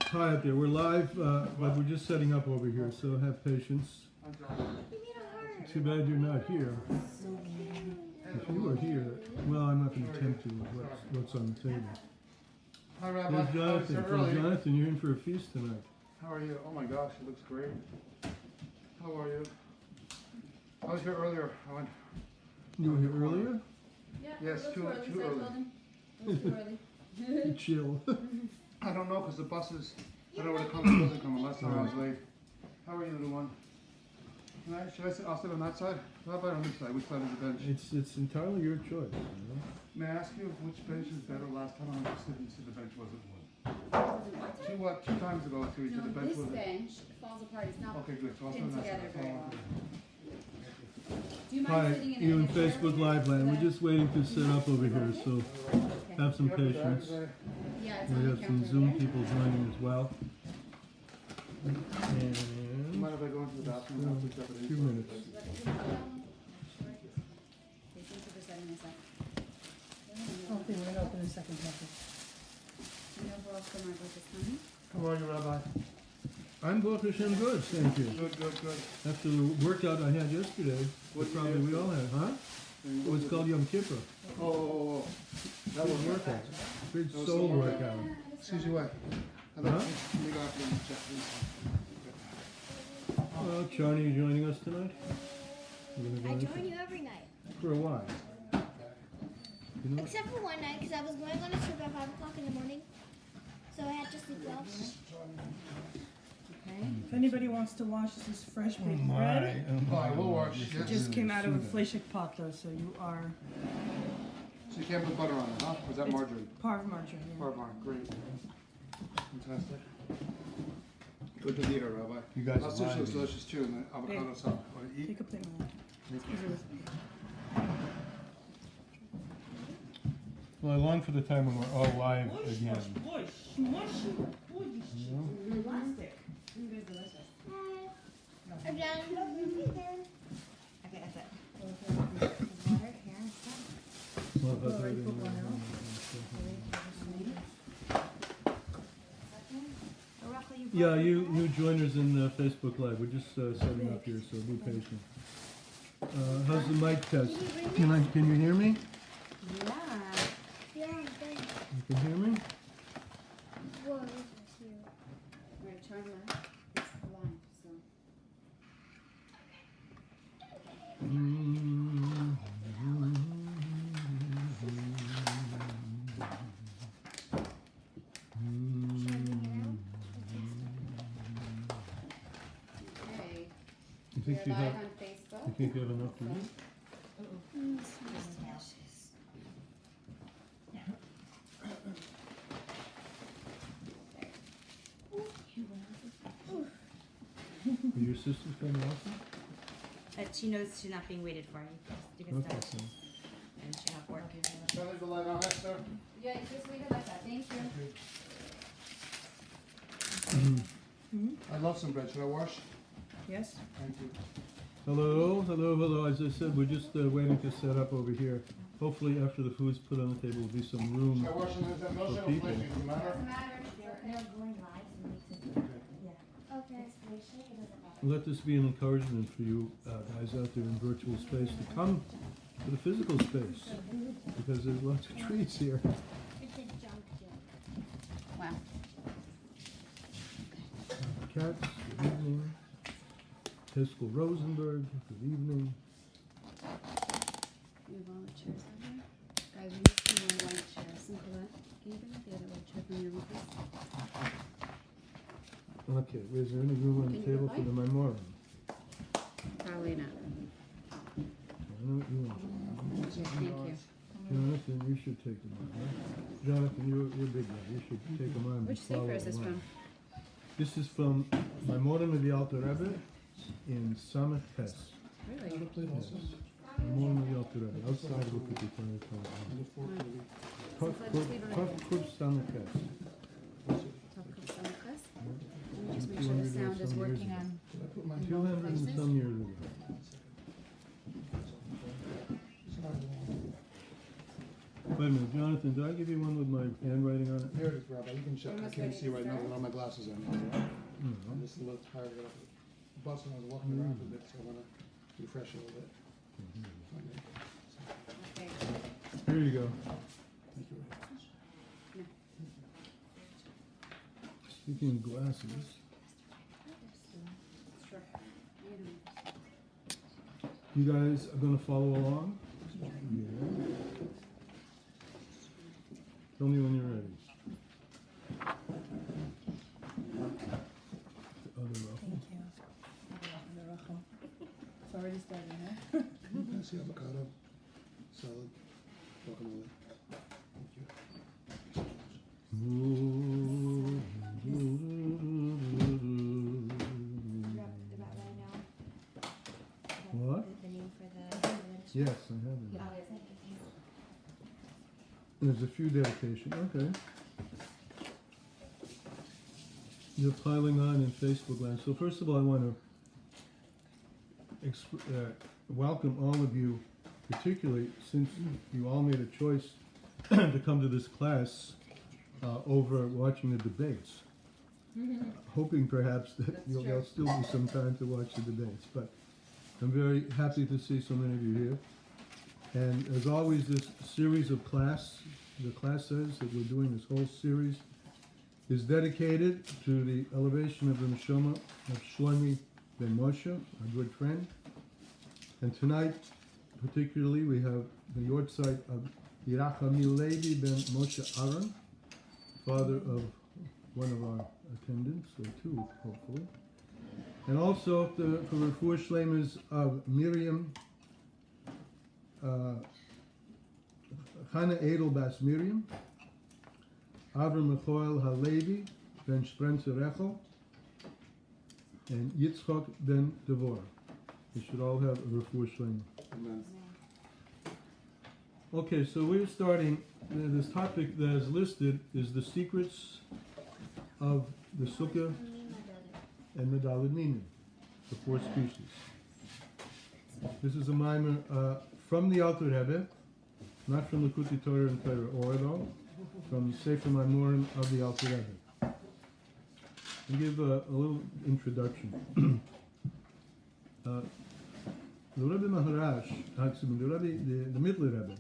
Hi out there. We're live, but we're just setting up over here, so have patience. Too bad you're not here. If you were here, well, I'm not going to tempt you with what's on the table. Hi, Rabbi. There's Jonathan. Jonathan, you're in for a feast tonight. How are you? Oh my gosh, it looks great. How are you? I was here earlier. You were here earlier? Yeah, Yes, too early. Too early. Chill. I don't know because the buses, I don't know when it comes, it doesn't come. Last time I was late. How are you, little one? Should I sit? I'll sit on that side? How about on this side? Which side is the bench? It's entirely your choice. You know? May I ask you which bench is better? Last time I was sitting, the bench wasn't wood. Two times ago, the bench This wasn't. bench falls apart. It's not Okay, good. So I'll sit pinned on that together side. very Oh, well. okay. Do you mind Hi, sitting in you in a chair Facebook with me Live land. so We're just waiting to set up over here, so Okay. have some You have the patience. bag? Yeah, it's We on the have some counter Zoom there. people joining as well. Do you And mind if I go into the bathroom? I'll pick up at 2 minutes. Okay, thank you for setting this up. Hopefully we're gonna open a second chapter. You know who else from our group is coming? How are you, Rabbi? I'm Baruch Hashem good, thank you. Good. After the workout I had yesterday, What probably did you we do? all had, huh? It was called Yom Kippur. Oh. That Big was workout. Big That was soul the workout. Excuse me, what? Huh? Let me go after and check this. Well, Charlie, you joining us tonight? We're gonna I go join you every night. for a while. You know what? Except for one night, because I was going on a trip at 5 o'clock in the morning. So I had to sleep well. Okay. If anybody wants to watch, this is fresh baked bread. Oh, I will watch. It Yes. just came out of a fleshik pot though, so you are So you can't put butter on it, huh? Or is that It's- margarine? part margarine. Yeah. Parmesan, great. Fantastic. Good to be here, Rabbi. You guys That are sushi looks live. delicious too, and the avocado sauce. Want to eat? Take a plate, man. Well, I long for the time when we're all live again. I'm done. Okay, that's it. Water here and stuff. Well, that's Already right put in one there. So roughly you Yeah, you new joiners in Facebook Live. We're just setting up here, so be patient. How's the mic test? Can you hear me? Yeah. Yeah, I'm done. You can hear me? Whoa, this is huge. Alright, turn left. It's blind, so. Okay. You We're think you live have? on You Facebook. think you have enough to eat? Are your sisters coming often? She knows she's not being waited for. You can Okay. start. And she have work. Can I leave the light on, sir? Yeah, you just leave it like that. Thank you. I'd love some bread. Should I wash? Yes. Thank you. Hello. As I said, we're just waiting to set up over here. Hopefully, after the food's put on the table, will be some room. Should I wash in that milkshake or people. flavoring? Does it matter? Doesn't matter. They're going live, so it makes it. Yeah. Okay. It's fleshik, it doesn't matter. Let this be an encouragement for you guys out there in virtual space to come to the physical space, because there's lots of treats here. It's a junk joke. Wow. Cats, good evening. Piscal Rosenberg, good evening. You have all the chairs out here? Guys, we need some more white chairs. Simple that. Can you bring up the other white chair from your room, please? Okay, is there any room on the Can you table for invite? the memoriam? Probably not. I know what you want. Thank you. Jonathan, you should take them on. Huh? Jonathan, you're big guy. You should take them on. and Which follow sefer is this along. from? This is from Maimonim of the Alter Rebbe in Samech Tes. Really? Yes. Maimonim of the Alter Rebbe. Outside, look at the entire Kuf Samech Tes. Let me just make sure the sound is working on. 200 and some years ago. Wait a minute, Jonathan. Jonathan, did I give you one with my handwriting on it? Here it is, Rabbi. You can check. I can't see right now with all my glasses on. Mm-hmm. I'm just a little tired. I got off the bus and I was walking around a bit, so I want to refresh a little bit. Okay. Here you go. Thank you. Speaking of glasses, Sure. you guys are going to follow along? Yeah. Tell me when you're ready. The other ruffle. Thank you. It's already started, huh? That's the avocado. Salad. Guacamole. Thank you. About right now. What? The name for the. Yes, I have it. There's a few dedications. Okay. You're piling on in Facebook land. So first of all, I want to welcome all of you, particularly since you all made a choice to come to this class over watching the debates. Hoping perhaps that there'll still be some time to watch the debates. But I'm very happy to see so many of you here. And as always, this series of the class says that we're doing this whole series, is dedicated to the elevation of the neshama of Shlomi ben Moshe, our good friend. And tonight, particularly, we have the yortzeit of Yerachmiel Levi ben Moshe Aaron, father of one of our attendants, or two, hopefully. And also for refuah shleimas of Miriam, Chana Edel bas Miriam, Avram Mechoel Halevi ben Shprenzer Rechel, and Yitzchok ben Devorah. They should all have a refuah shleima. Amen. Okay, so we're starting. This topic that is listed is the secrets of the sukka and the daled minim, the four species. This is a mimer from the Alter Rebbe, not from the Kuti Torah and Torah Ordo, from the Sefer Maimorim of the Alter Rebbe. I'll give a little introduction. The Rebbe Maharash, the Middle Rebbe,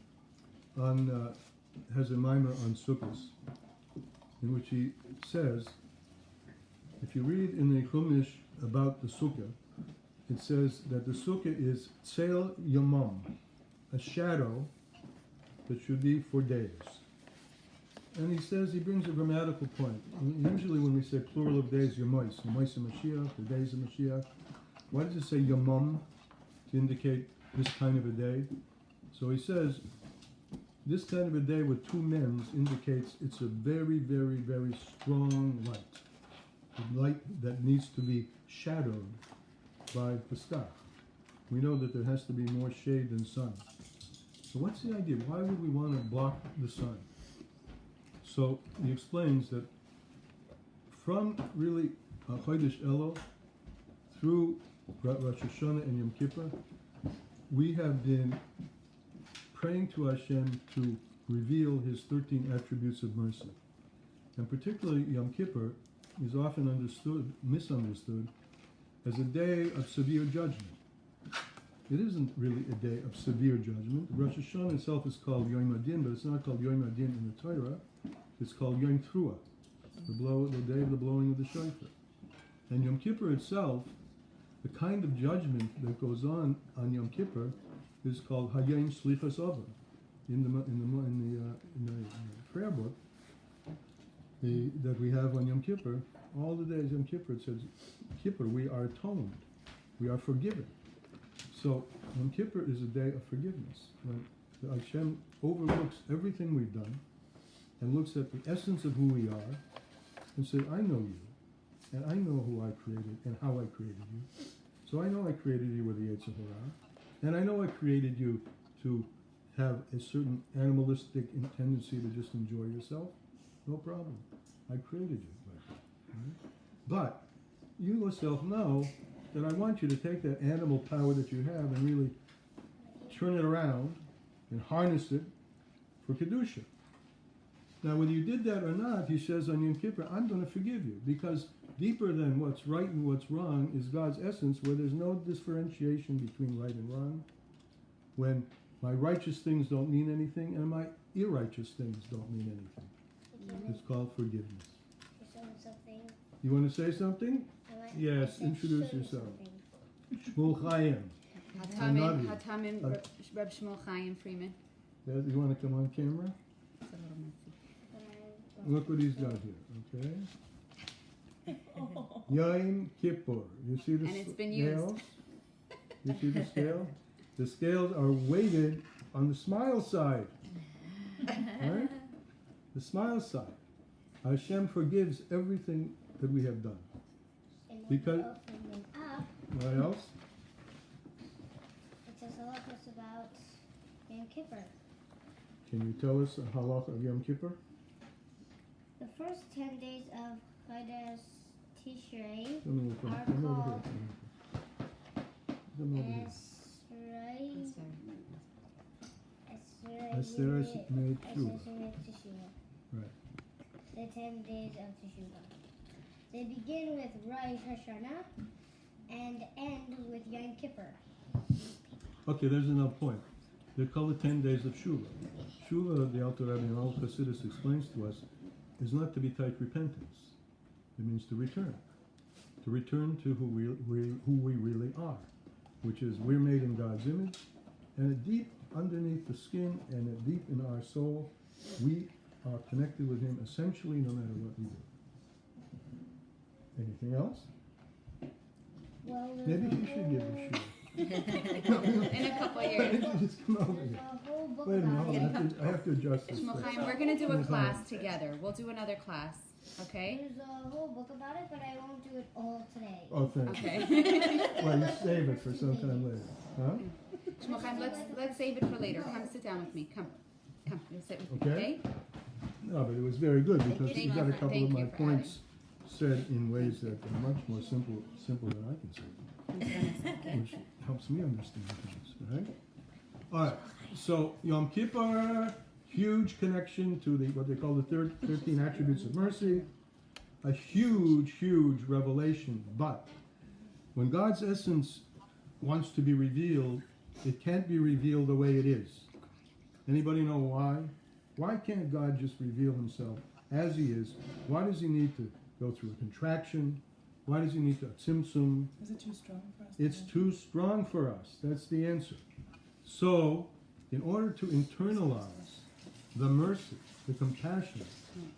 has a mimer on sukkahs, in which he says, if you read in the Chumash about the sukkah, it says that the sukkah is tzel yamam, a shadow that should be for days. And he says, he brings a grammatical point. Usually when we say plural of days, yamois, yamois and Mashiach, the days of Mashiach, why does it say yamam to indicate this kind of a day? So he says, this kind of a day with two men's indicates it's a very, very, very strong light. A light that needs to be shadowed by Pesach. We know that there has to be more shade than sun. So what's the idea? Why would we want to block the sun? So he explains that from really Chodesh Elul through Rosh Hashanah and Yom Kippur, we have been praying to Hashem to reveal His 13 attributes of mercy. And particularly Yom Kippur is often misunderstood, as a day of severe judgment. It isn't really a day of severe judgment. Rosh Hashanah itself is called Yom Adin, but it's not called Yom Adin in the Torah. It's called Yom Truah, the day of the blowing of the shofar. And Yom Kippur itself, the kind of judgment that goes on Yom Kippur is called Hayom Slichas Avon. In the prayer book that we have on Yom Kippur, all the days Yom Kippur, it says, Kippur, we are atoned, we are forgiven. So Yom Kippur is a day of forgiveness, when Hashem overlooks everything we've done and looks at the essence of who we are and says, I know you, and I know who I created and how I created you. So I know I created you with the Yetzer Hara, and I know I created you to have a certain animalistic tendency to just enjoy yourself. No problem. I created you like that. Right? But you yourself know that I want you to take that animal power that you have and really turn it around and harness it for Kedusha. Now, whether you did that or not, he says on Yom Kippur, I'm going to forgive you. Because deeper than what's right and what's wrong is God's essence, where there's no differentiation between right and wrong. When my righteous things don't mean anything and my irrighteous things don't mean anything. It's called forgiveness. Something. You want to say something? Yes, introduce yourself. Shmuel Chaim. Hatamim Reb Shmuel Chaim Freeman. Yes, you want to come on camera? It's a little messy. Look what he's got here, okay? Yom Kippur. You see the And it's been scales? You see the scale? The scales are weighted on the smile side. Right? The smile side. Hashem forgives everything that we have done. And Because- when you open them up, What else? it says a lot about Yom Kippur. Can you tell us a halach of Yom Kippur? The first 10 days of Chodesh Tishrei Come over are here. Come over called here. Come over here. Esrei made Tshuva. Right. The 10 days of Teshuvah. They begin with Rosh Hashanah and end with Yom Kippur. Okay, there's another point. They're called the 10 days of Shuvah. Shuvah, the Alter Rebbe and all Chassidus explains to us, is not to be type repentance. It means to return. To return to who we really are, which is we're made in God's image, and deep underneath the skin and deep in our soul, we are connected with Him essentially no matter what we do. Anything else? Well, Maybe he should give a shoe. In a couple of years. Just come over There's here. a whole book Wait a about minute, it. hold on. I have to adjust this. Shmuel first. Chaim, we're going to do a class together. We'll do another class, okay? There's a whole book about it, but I won't do it all today. Oh, thank you. Okay. Well, you save it for sometime later. Huh? Shmuel Chaim, let's save it for later. Come sit down with me. Come. You'll sit with me, Okay. okay? No, but it was very good because Thank you you got a for- couple thank of my you for points said in ways that are much more simple than I can say them, which helps me understand things, right? All right, so Yom Kippur, huge connection to what they call the 13 attributes of mercy, a huge revelation, but when God's essence wants to be revealed, it can't be revealed the way it is. Anybody know why? Why can't God just reveal Himself as He is? Why does He need to go through a contraction? Why does He need to tzimtzum? Is it too strong for us? It's too strong for us. That's the answer. So, in order to internalize the mercy, the compassion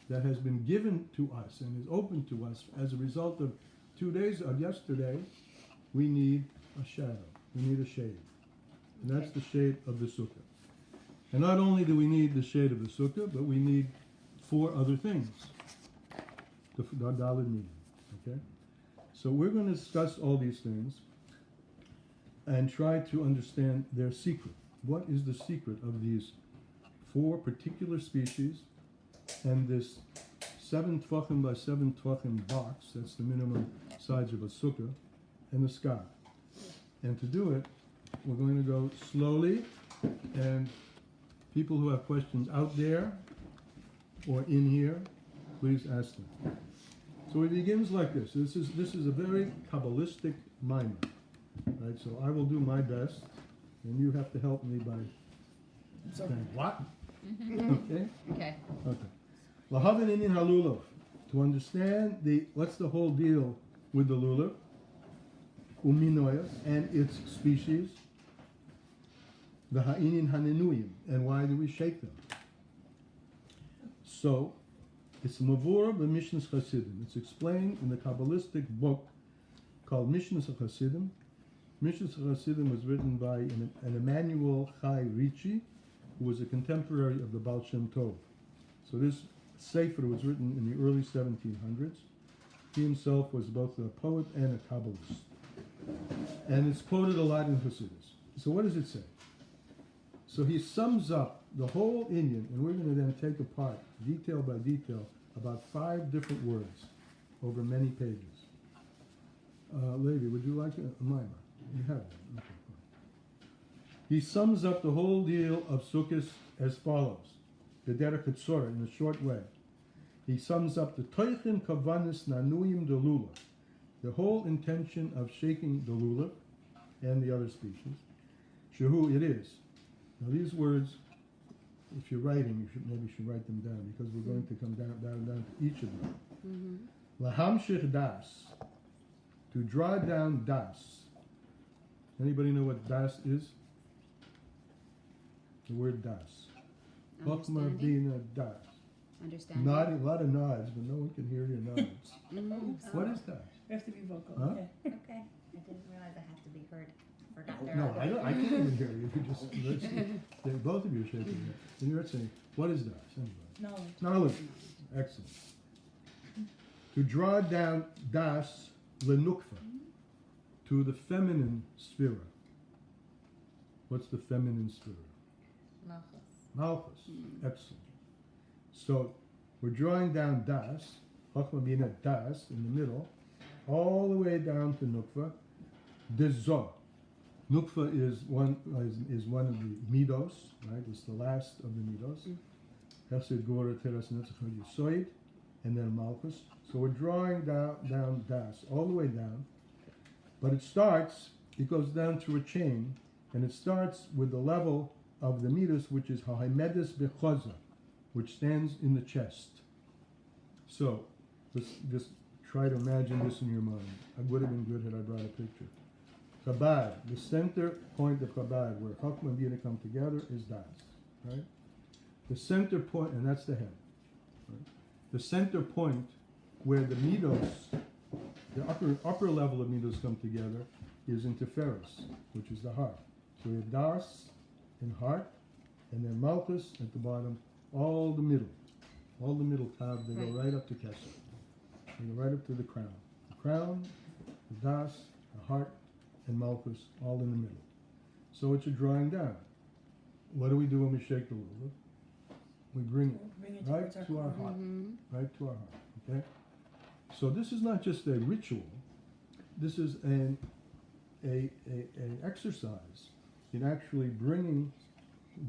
that has been given to us and is open to us as a result of 2 days of yesterday, we need a shadow. We need a shade. And that's the shade of the sukkah. And not only do we need the shade of the sukkah, but we need 4 other things. The daled minim. Okay? So we're going to discuss all these things and try to understand their secret. What is the secret of these 4 particular species and this 7 tvachim by 7 tvachim box, that's the minimum size of a sukkah, and the sky. And to do it, we're going to go slowly, and people who have questions out there or in here, please ask them. So it begins like this. This is a very Kabbalistic mimer, right? So I will do my best, and you have to help me by saying what? Okay. Okay. Okay. Lahavin inin halulav. To understand what's the whole deal with the lulav, uminoya, and its species, the ha'inin hanenuyim, and why do we shake them? So, it's Mavur b'Mishnas Chasidim. It's explained in the Kabbalistic book called Mishnas Chasidim. Mishnas Chasidim was written by an Emmanuel Chai Ricci, who was a contemporary of the Baal Shem Tov. So this Sefer was written in the early 1700s. He himself was both a poet and a Kabbalist. And it's quoted a lot in Chassidus. So what does it say? So he sums up the whole Inyan, and we're going to then take apart, detail by detail, about 5 different words over many pages. Levi, would you like a mimer? You have one. Okay, fine. He sums up the whole deal of Sukkot as follows. the derech hatzorah, in a short way. He sums up the toichin kavanis nanuyim de lulav, the whole intention of shaking the lulav and the other species. Shehu, it is. Now these words, if you're writing, you should write them down, because we're going to come down to each of them. Lahamshich das, to draw down das. Anybody know what das is? The word das. Chokmah Understanding. bina das. Understanding. Nodding, a lot of nods, but no one can hear your nods. What is that? We have to be vocal, Huh? okay. Okay. I didn't realize I had to be heard. Forgot there. No, I can't even hear you. You just, both of you are shaking your head. And you're saying, what is das? Anybody? Knowledge. Knowledge. Excellent. To draw down das lenukva, to the feminine sphere. What's the feminine sphere? Malchus. Excellent. So we're drawing down das, Chokmah bina das, in the middle, all the way down to nukva. Dezo. Nukva is one of the midos, right? It's the last of the midos. Hesed, Gora, Teras, Netzach, Yisoid, and then Malchus. So we're drawing down das all the way down, but it goes down through a chain, and it starts with the level of the midos, which is Ha'imedis Bechoza, which stands in the chest. So let's just try to imagine this in your mind. It would have been good had I brought a picture. Chabad, the center point of Chabad, where Chokmah and Bina come together, is das, right? The center point, and that's the head. Right? The center point where the midos, the upper level of midos come together, is in Tiferes, which is the heart. So we have das in heart, and then Malchus at the bottom, all the middle tab, they go right up to Kesser. They go right up to the crown. The crown, the das, the heart, and Malchus, all in the middle. So it's a drawing down. What do we do when we shake the lulav? We bring it right to our heart. Right to our heart. Okay? So this is not just a ritual. This is an exercise in actually bringing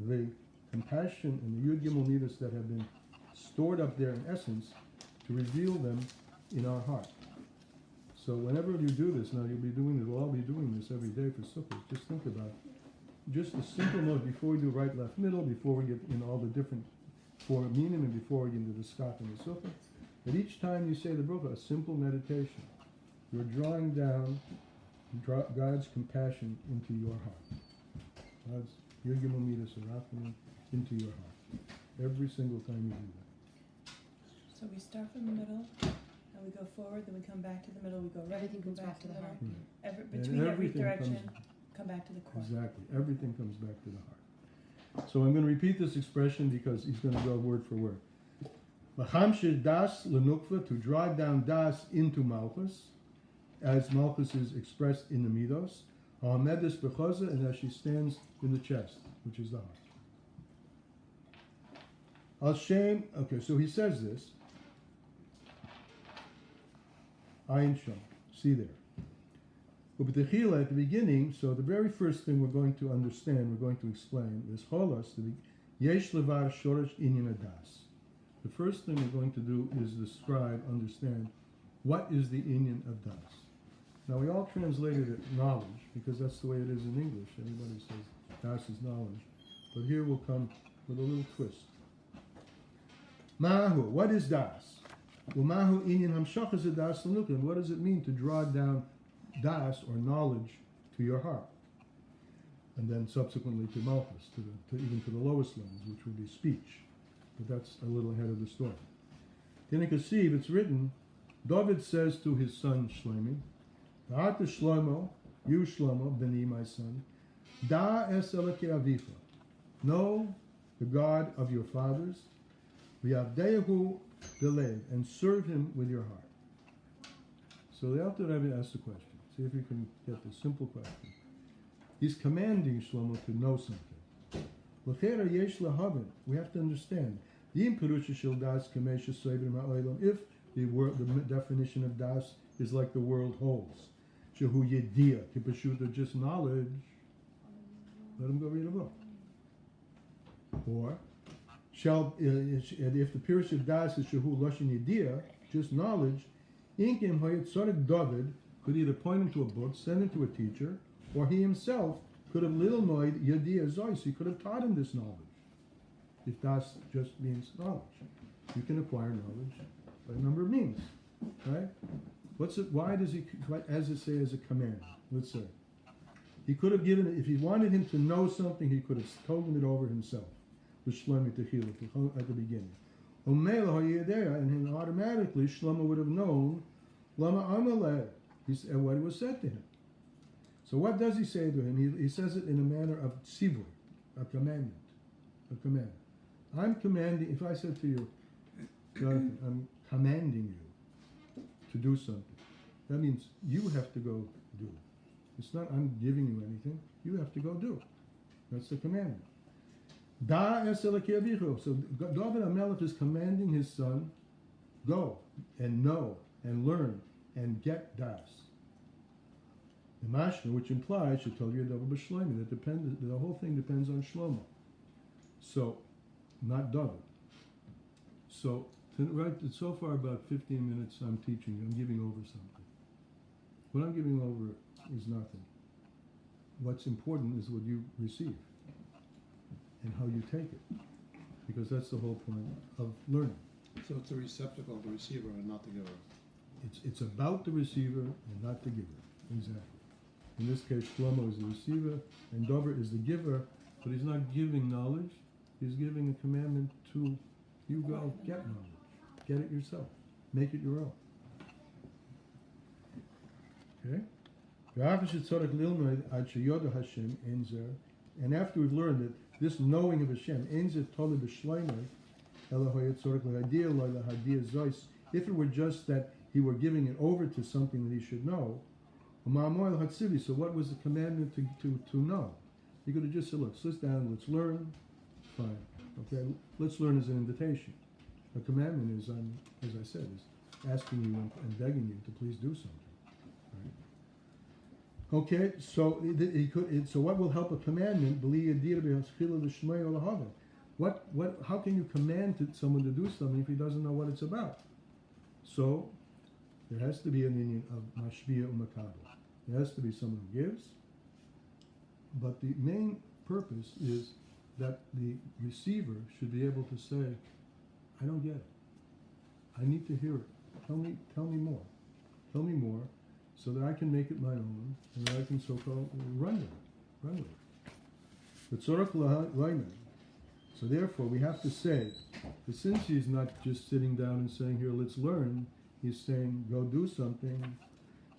the compassion and the Yud Gimel Midas that have been stored up there in essence to reveal them in our heart. So whenever you do this, now we'll all be doing this every day for Sukkot. Just think about just a simple note before we do right, left, middle, before we get in all the different four minim, and before we get into the skak and the Sukkot. But each time you say the bracha, a simple meditation, you're drawing down God's compassion into your heart. God's Yud Gimel Midas Arachim into your heart. Every single time you do that. So we start from the middle, and we go forward, then we come back to the middle, we go right, Everything go comes back to the heart. Between every everything direction, comes- come back to the core. Exactly. Everything comes back to the heart. So I'm going to repeat this expression because he's going to go word for word. L'chamshir das lenukva, to draw down das into Malchus, as Malchus is expressed in the midos. Ha'amedis bechoza, and as she stands in the chest, which is the heart. Al Shem, okay, so he says this. Ayin Shom, see there. But at the beginning, so the very first thing we're going to understand, we're going to explain, is Cholos, Yesh Levar Shorosh Inyan Adas. The first thing we're going to do is describe, understand, what is the Inyan of Das. Now we all translated it knowledge, because that's the way it is in English. Everybody says Das is knowledge. But here we'll come with a little twist. Mahu, what is Das? Well, Mahu Inyan Hamshachas Das Lanukin. What does it mean to draw down Das, or knowledge, to your heart? And then subsequently to Malchus, even to the lowest levels, which will be speech. But that's a little ahead of the story. In Kasiv, it's written, David says to his son Shlomi, V'ata Shlomo, you Shlomo, Beni, my son, Da es Elokei Avicha, know the God of your fathers, V'yavdehu belev, and serve him with your heart. So the Alter Rebbe asked the question. See if you can get the simple question. He's commanding Shlomo to know something. L'chera yesh lahavin. We have to understand. If the definition of das is like the world holds, shehu yedia, kipashuta, just knowledge, let him go read a book. Or shall if the Pirush of Das is Shehu Lashon Yediyah, just knowledge, Inkim Hayat Tzorek David could either point him to a book, send it to a teacher, or he himself could have little noid Yediyah Zois. He could have taught him this knowledge. If Das just means knowledge, you can acquire knowledge by a number of means, right? What's it? Why does he, as it say, as a command? Let's say he could have given it if he wanted him to know something. He could have told him it over himself, with Shlomo Techila at the beginning. And then automatically Shlomo would have known Lama Amaleh, and what was said to him. So what does he say to him? He says it in a manner of tzivur, a commandment, a command. I'm commanding. If I said to you, Jonathan, I'm commanding you to do something, that means you have to go do it. It's not I'm giving you anything. You have to go do it. That's the commandment. Da es Elokei Avicho. So David HaMelech is commanding his son, go and know and learn and get das. The Mashna, which implies Shetal Yadav B'Shlomo, that the whole thing depends on Shlomo. So, not David. So, right, so far about 15 minutes I'm teaching you. I'm giving over something. What I'm giving over is nothing. What's important is what you receive and how you take it, because that's the whole point of learning. So it's the receptacle, the receiver, and not the giver. It's about the receiver and not the giver. Exactly. In this case, Shlomo is the receiver and Dover is the giver, but he's not giving knowledge. He's giving a commandment to you go get knowledge. Get it yourself. Make it your own. Okay? And after we've learned that this knowing of Hashem, if it were just that he were giving it over to something that he should know, so what was the commandment to know? He could have just said, look, sit down, let's learn. Fine. Okay, let's learn as an invitation. A commandment is, as I said, is asking you and begging you to please do something. Right? Okay, so he could. So what will help a commandment? How can you command someone to do something if he doesn't know what it's about? So there has to be an union of mashbiya umakabel. There has to be someone who gives, but the main purpose is that the receiver should be able to say, I don't get it. I need to hear it. Tell me more. Tell me more, so that I can make it my own, and that I can so-called run with it. But tzorach l'layman. So therefore, we have to say that since he's not just sitting down and saying, here, let's learn, he's saying, go do something.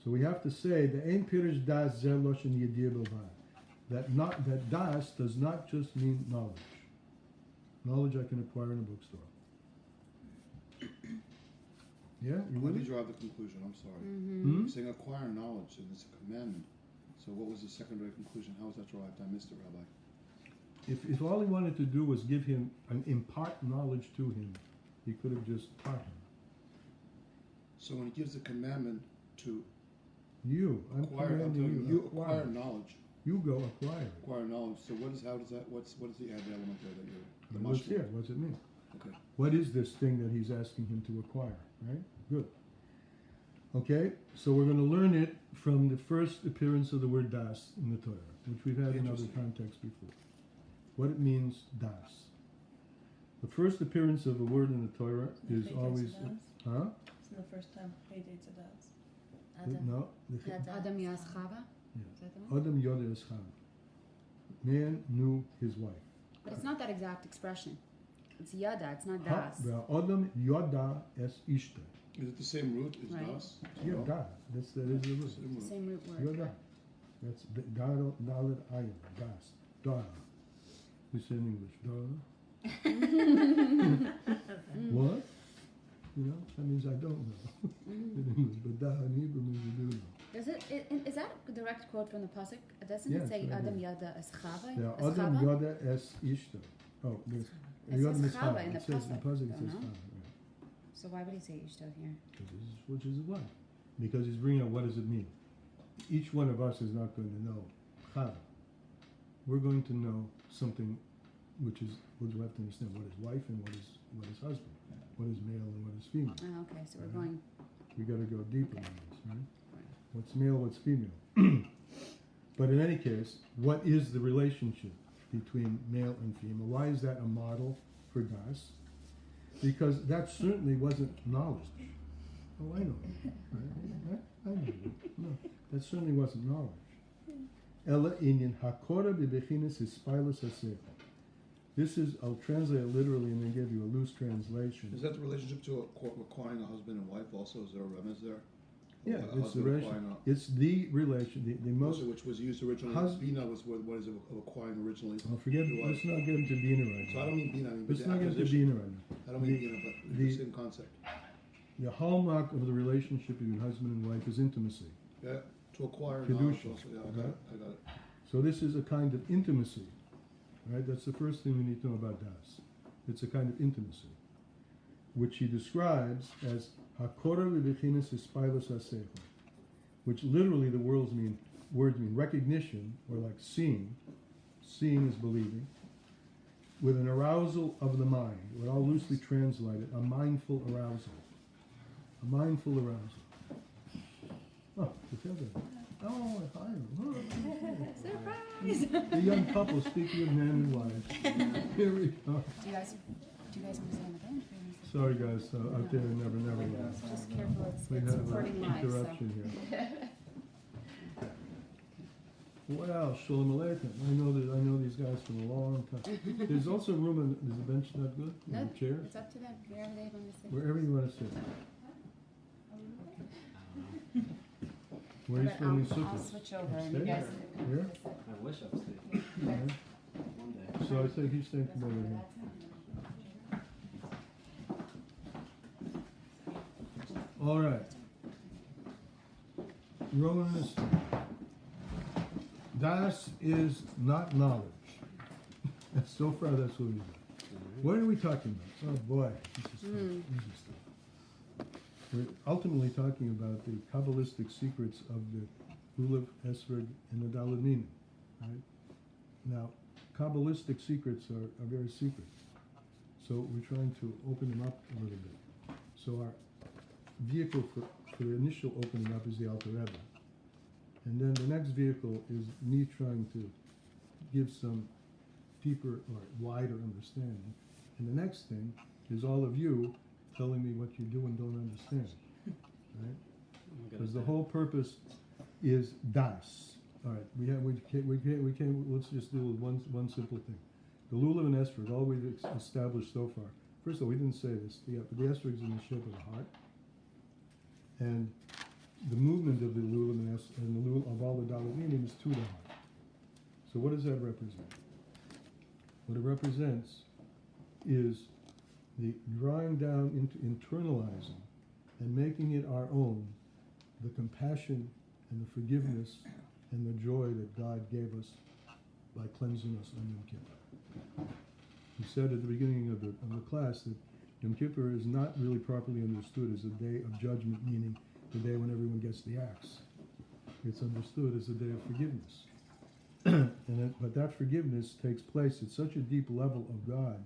So we have to say, the ein pirish das zer loshen yediyah b'lvad. That das does not just mean knowledge. Knowledge I can acquire in a bookstore. Yeah? Let me draw the conclusion, I'm sorry. Mm-hmm. You're saying acquire knowledge, and it's a commandment. So what was the secondary conclusion? How was that derived? I missed it, Rabbi. If all he wanted to do was give him, impart knowledge to him, he could have just taught him. So when he gives the commandment to I'm acquire, commanding you acquire knowledge. You go acquire it. Acquire knowledge. So what is what is the added element there that you're What's here? What does it mean? Okay. What is this thing that he's asking him to acquire? Right? Good. Okay, so we're going to learn it from the first appearance of the word das in the Torah, which we've had in other contexts before. What it means, das. The first appearance of a word in the Torah is always, It's the first time he dates a das. no, Adam Yas Chava? Yeah. Is that the one? Adam Yoda es Chava. Man knew his wife. But it's not that exact expression. It's yada, it's not das. Adam Yoda es Ishta. Is it the same root as Right. das? Yeah, da. That is the root. Same root. Same root word. Yoda. That's Dalet Ayin. Das. Da. We say in English. Da. What? You know, that means I don't know in English, but da in Hebrew means you do know. Is that a direct quote from the pasuk? Doesn't Yeah, it say it's right Adam here. Yada es Chava? Yeah, Es Adam Chava? Yoda es Ishta. Oh, there's It Yoda says es Chava Chava. in the It says in the pasuk, pasuk it don't says know. Chava. Right. So why would he say Ishto here? Which is what? Because he's bringing up what does it mean. Each one of us is not going to know Chava. We're going to know something which is what you have to understand: what is wife and what is husband, what is male and what is female. Oh, okay, so we're going. We got to go deeper on this, right? What's male, what's female. But in any case, what is the relationship between male and female? Why is that a model for Das? Because that certainly wasn't knowledge. Oh, I know. Right? I know. No, that certainly wasn't knowledge. Ella inyan hakora b'bechinas hispilus haseichel. This is, I'll translate it literally and then give you a loose translation. Is that the relationship to requiring a husband and wife also? Is there a remez there? Yeah, A it's the husband relation. requiring It's the relation. The most. also, which was used originally. Bina was what is it requiring originally? I'll forget. Let's not get into Bina right So I now. don't mean Bina. I mean Let's the not get into acquisition. Bina right now. I don't mean Bina, but the- the same concept. The hallmark of the relationship between husband and wife is intimacy. Yeah, to acquire Kedusha, knowledge also. Yeah, I got right? it. I got it. So this is a kind of intimacy, right? That's the first thing we need to know about Das. It's a kind of intimacy, which he describes as hakora v'bechinas hispilus haseichel, which literally the words mean recognition, or like seeing. Seeing is believing, with an arousal of the mind. What I'll loosely translate it, a mindful arousal. A mindful arousal. Oh, together. Oh, hi. Oh, Surprise! the young couple speaking of man and wife. Here we go. Do you guys understand the band? Sorry, guys. Out there, never laugh. Just careful, We it's have recording an live, so. interruption here. Wow, Shalom Aleichem. I know these guys from a long time. There's also room. There's a bench not good. No, And a chair. it's up to them, wherever they want to sit. Wherever you want to sit. Where are you But spending I'll sukkahs? switch over and you Upstairs? guys. Here? I wish upstate. Yeah. One day. So I think he's staying from over here. All right. Roman history. Das is not knowledge. So far, that's what we got. What are we talking about? Oh boy, this is tough. This is tough. We're ultimately talking about the Kabbalistic secrets of the Lulav, Esrog, and the Daled Minim. Right? Now, Kabbalistic secrets are very secret. So we're trying to open them up a little bit. So our vehicle for the initial opening up is the Alter Rebbe. And then the next vehicle is me trying to give some deeper or wider understanding. And the next thing is all of you telling me what you do and don't understand. Right? Because the whole purpose is Das. All right, we can't, let's just do one simple thing. The Lulav and Esrog, all we've established so far. First of all, we didn't say this, but the Esrog is in the shape of a heart. And the movement of the Lulav and the Lulav of all the Daled Minim is to the heart. So what does that represent? What it represents is the drawing down into internalizing and making it our own, the compassion and the forgiveness and the joy that God gave us by cleansing us on Yom Kippur. He said at the beginning of the class that Yom Kippur is not really properly understood as a day of judgment, meaning the day when everyone gets the axe. It's understood as a day of forgiveness. But that forgiveness takes place at such a deep level of God,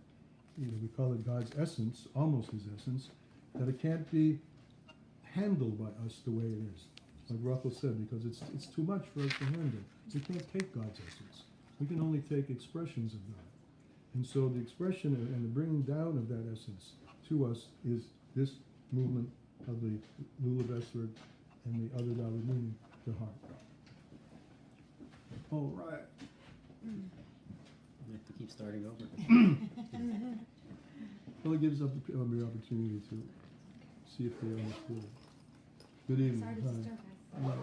we call it God's essence, almost his essence, that it can't be handled by us the way it is. Like Rachel said, because it's too much for us to handle. We can't take God's essence. We can only take expressions of God. And so the expression and the bringing down of that essence to us is this movement of the Lulav Esrog and the other Daled Minim, the heart. All right. We have to keep starting over. Well, it gives up the opportunity to see if they understood it. Good evening. Sorry to Hi. disturb guys. No,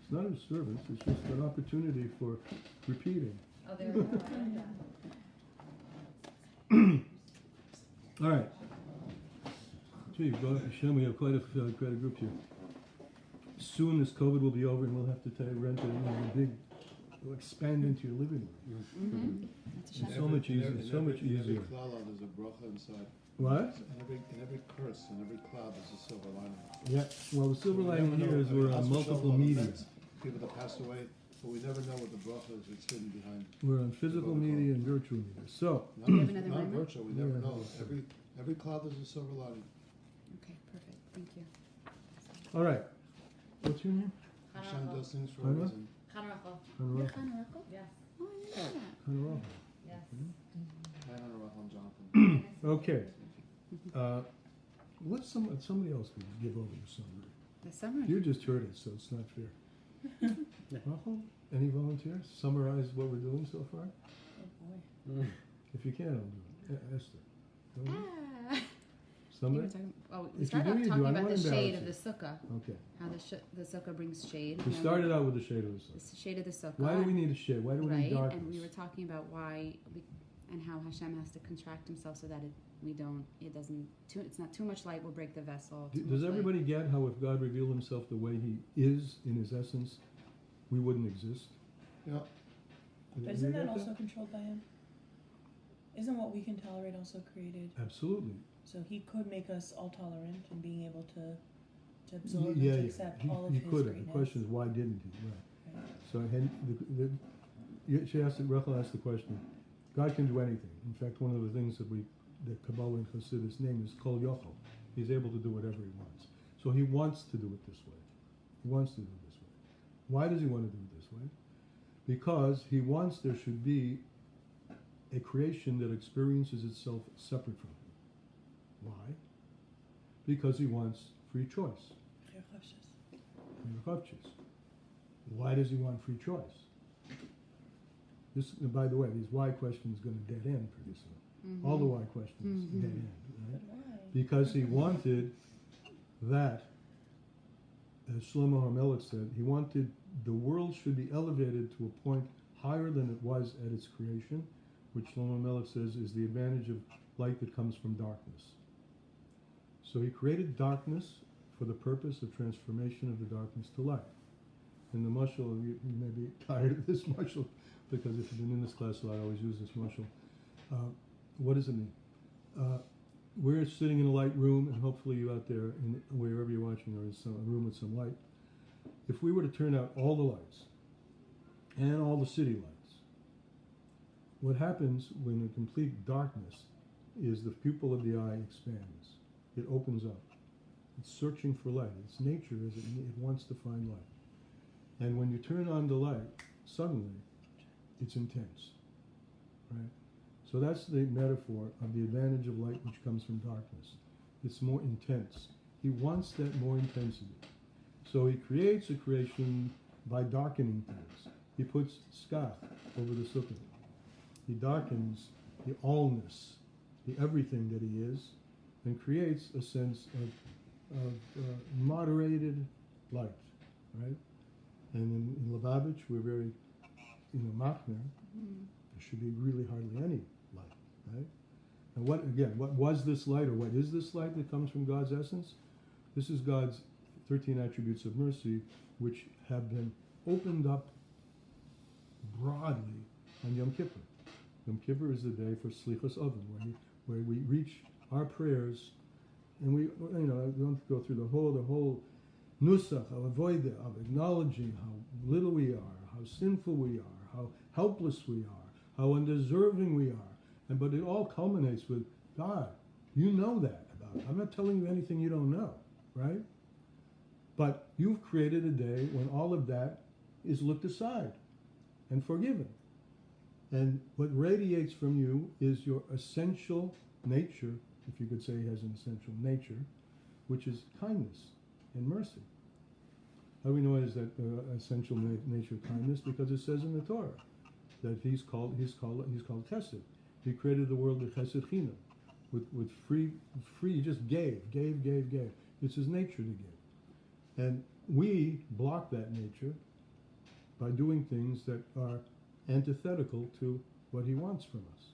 it's not a disturbance. It's just an opportunity for repeating. Oh, there we go. All right. Gee, Hashem, we have quite a group here. Soon this COVID will be over and we'll have to rent a big, we'll expand into your living room. That's a It's shame. so much easier. In So much every easier. klala, there's a bracha inside. What? In every curse, in every cloud, there's a silver lining. Yeah. Well, the silver So you lining never here know. is I mean, we're on Chas multiple v'shalom, media. events, people that passed away, But we never know what the bracha is that's hidden behind. We're on physical media and virtual media. So, Not, have another not memory? virtual, we never Yeah. know. Every cloud has a silver lining. Okay, perfect. Thank you. all right. What's your name? Hashem does things for a Hannah? reason. Hanarach. Chanukah? Yes. Oh, I didn't know that. Hanarach. Yes. Hi, Hannah, Rahman, Jonathan. Okay. Let somebody else can give over the summary. The summary. You just heard it, so it's not fair. Rachel, any volunteers? Summarize what we're doing so far? Oh boy. If you can, I'll do it. Esther. Go ahead. Ah. Somebody? We If started you off do, you do. talking I about don't the wanna shade embarrass of the sukkah. Okay. How the sukkah brings shade. We and started out with the shade of the sun. the shade of the sukkah. Why do we need a shade? Why do we need right? darkness? And we were talking about and how Hashem has to contract himself so that it's not too much light will break the vessel. too Does much light- everybody get how if God revealed himself the way he is in his essence, we wouldn't exist? Yeah. But isn't that also controlled by him? Isn't what we can tolerate also created? Absolutely. So he could make us all tolerant and being able to absorb Yeah, and to yeah. accept He, all of he his could have. greatness. The question is, why didn't he? Right. Right. So Rachel asked the question, God can do anything. In fact, one of the things that Kabbalah and Chassidus name is Kol Yochel. He's able to do whatever he wants. So he wants to do it this way. He wants to do it this way. Why does he want to do it this way? Because he wants there should be a creation that experiences itself separate from him. Why? Because he wants free choice. Why does he want free choice? This, by the way, these why questions going to dead end pretty soon. All the why questions dead end, right? Why? Because he wanted that, as Shlomo HaMelech said, he wanted the world should be elevated to a point higher than it was at its creation, which Shlomo HaMelech says is the advantage of light that comes from darkness. So he created darkness for the purpose of transformation of the darkness to light. And the mashal, you may be tired of this mashal, because if you've been in this class, so I always use this mashal. What does it mean? We're sitting in a light room, and hopefully you out there, wherever you're watching, there is a room with some light. If we were to turn out all the lights, and all the city lights, what happens when in complete darkness is the pupil of the eye expands. It opens up. It's searching for light. Its nature is it wants to find light. And when you turn on the light, suddenly, it's intense, right? So that's the metaphor of the advantage of light which comes from darkness. It's more intense. He wants that more intensity. So he creates a creation by darkening things. He puts skach over the sukkah. He darkens the allness, the everything that he is, and creates a sense of moderated light, right? And in Lubavitch, we're very, machmer. There should be really hardly any light, right? And what was this light, or what is this light that comes from God's essence? This is God's 13 attributes of mercy, which have been opened up broadly on Yom Kippur. Yom Kippur is the day for Slichas Oven, where we reach our prayers, and we don't go through the whole nusach of avoida, of acknowledging how little we are, how sinful we are, how helpless we are, how undeserving we are, but it all culminates with God. You know that about it. I'm not telling you anything you don't know, right? But you've created a day when all of that is looked aside and forgiven. And what radiates from you is your essential nature, if you could say he has an essential nature, which is kindness and mercy. How do we know it is that essential nature of kindness? Because it says in the Torah that he's called Chesed. He created the world with Chesed Chinam, with free. He just gave. It's his nature to give, and we block that nature by doing things that are antithetical to what he wants from us.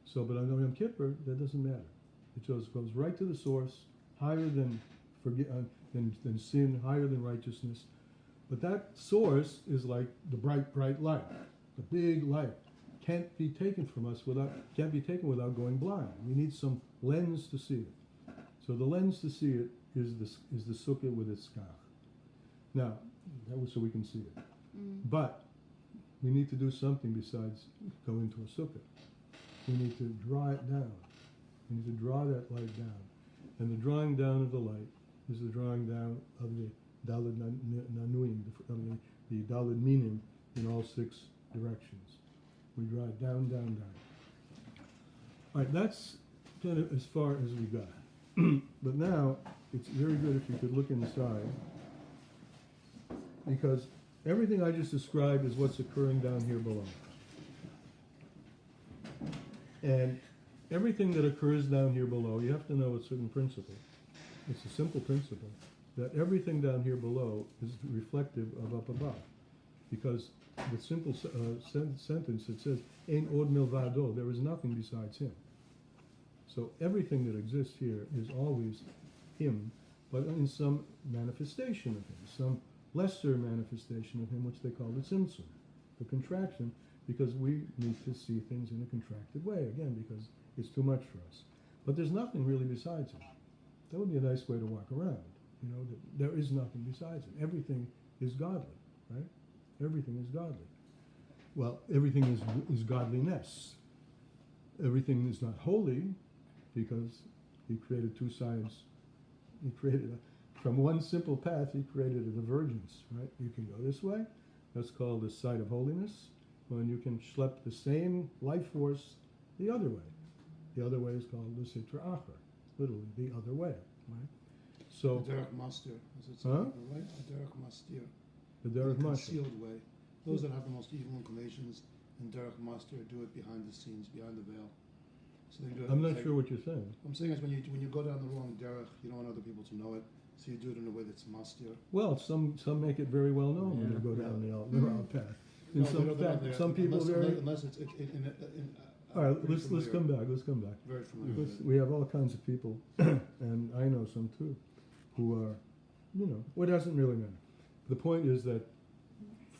So, but on Yom Kippur, that doesn't matter. It just goes right to the source, higher than than sin, higher than righteousness. But that source is like the bright light, the big light. Can't be taken without going blind. We need some lens to see it. So the lens to see it is the sukkah with its skach. Now, that was so we can see it. But we need to do something besides go into a sukkah. We need to draw it down. We need to draw that light down. And the drawing down of the light is the drawing down of the Daled Nanuim, the Daled Minim in all 6 directions. We draw it down, down, down. All right, that's kind of as far as we got. But now, it's very good if you could look inside, because everything I just described is what's occurring down here below. And everything that occurs down here below, you have to know a certain principle. It's a simple principle, that everything down here below is reflective of up above. Because the simple sentence that says, Ein od milvado, there is nothing besides him. So everything that exists here is always him, but in some manifestation of him, some lesser manifestation of him, which they call the tzimtzum, the contraction, because we need to see things in a contracted way, again, because it's too much for us. But there's nothing really besides him. That would be a nice way to walk around, you know, that there is nothing besides him. Everything is godly, right? Everything is godly. Well, everything is godliness. Everything is not holy, because he created 2 sides. He created from one simple path, he created a divergence, right? You can go this way. That's called the side of holiness. When you can schlep the same life force the other way. The other way is called the Sitra Achar, literally the other way, right? So, The Derech Master, as it's Huh? right? The Derech Master. the Derech The Master. concealed way. Those that have the most evil inclinations in Derech Master do it behind the scenes, behind the veil. So they do it. I'm not like- sure what you're saying. I'm saying is when you go down the wrong Derech, you don't want other people to know it. So you do it in a way that's Master. Well, some make it very well known when Yeah. they go down the wrong path. In No, some they're not fact, there, some people unless it's in All right, very let's familiar- come back. Let's come back. Very familiar with it. We have all kinds of people, and I know some too, who are, you know, well, it doesn't really matter. The point is that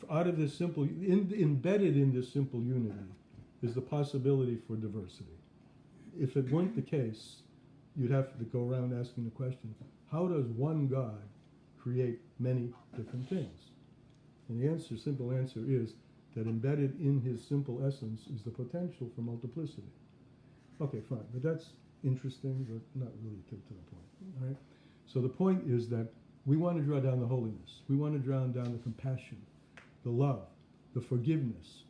out of this simple, embedded in this simple unity, is the possibility for diversity. If it weren't the case, you'd have to go around asking the question, how does one God create many different things? And the simple answer is that embedded in his simple essence is the potential for multiplicity. Okay, fine, but that's interesting, but not really to the point, right? So the point is that we want to draw down the holiness. We want to draw down the compassion, the love, the forgiveness,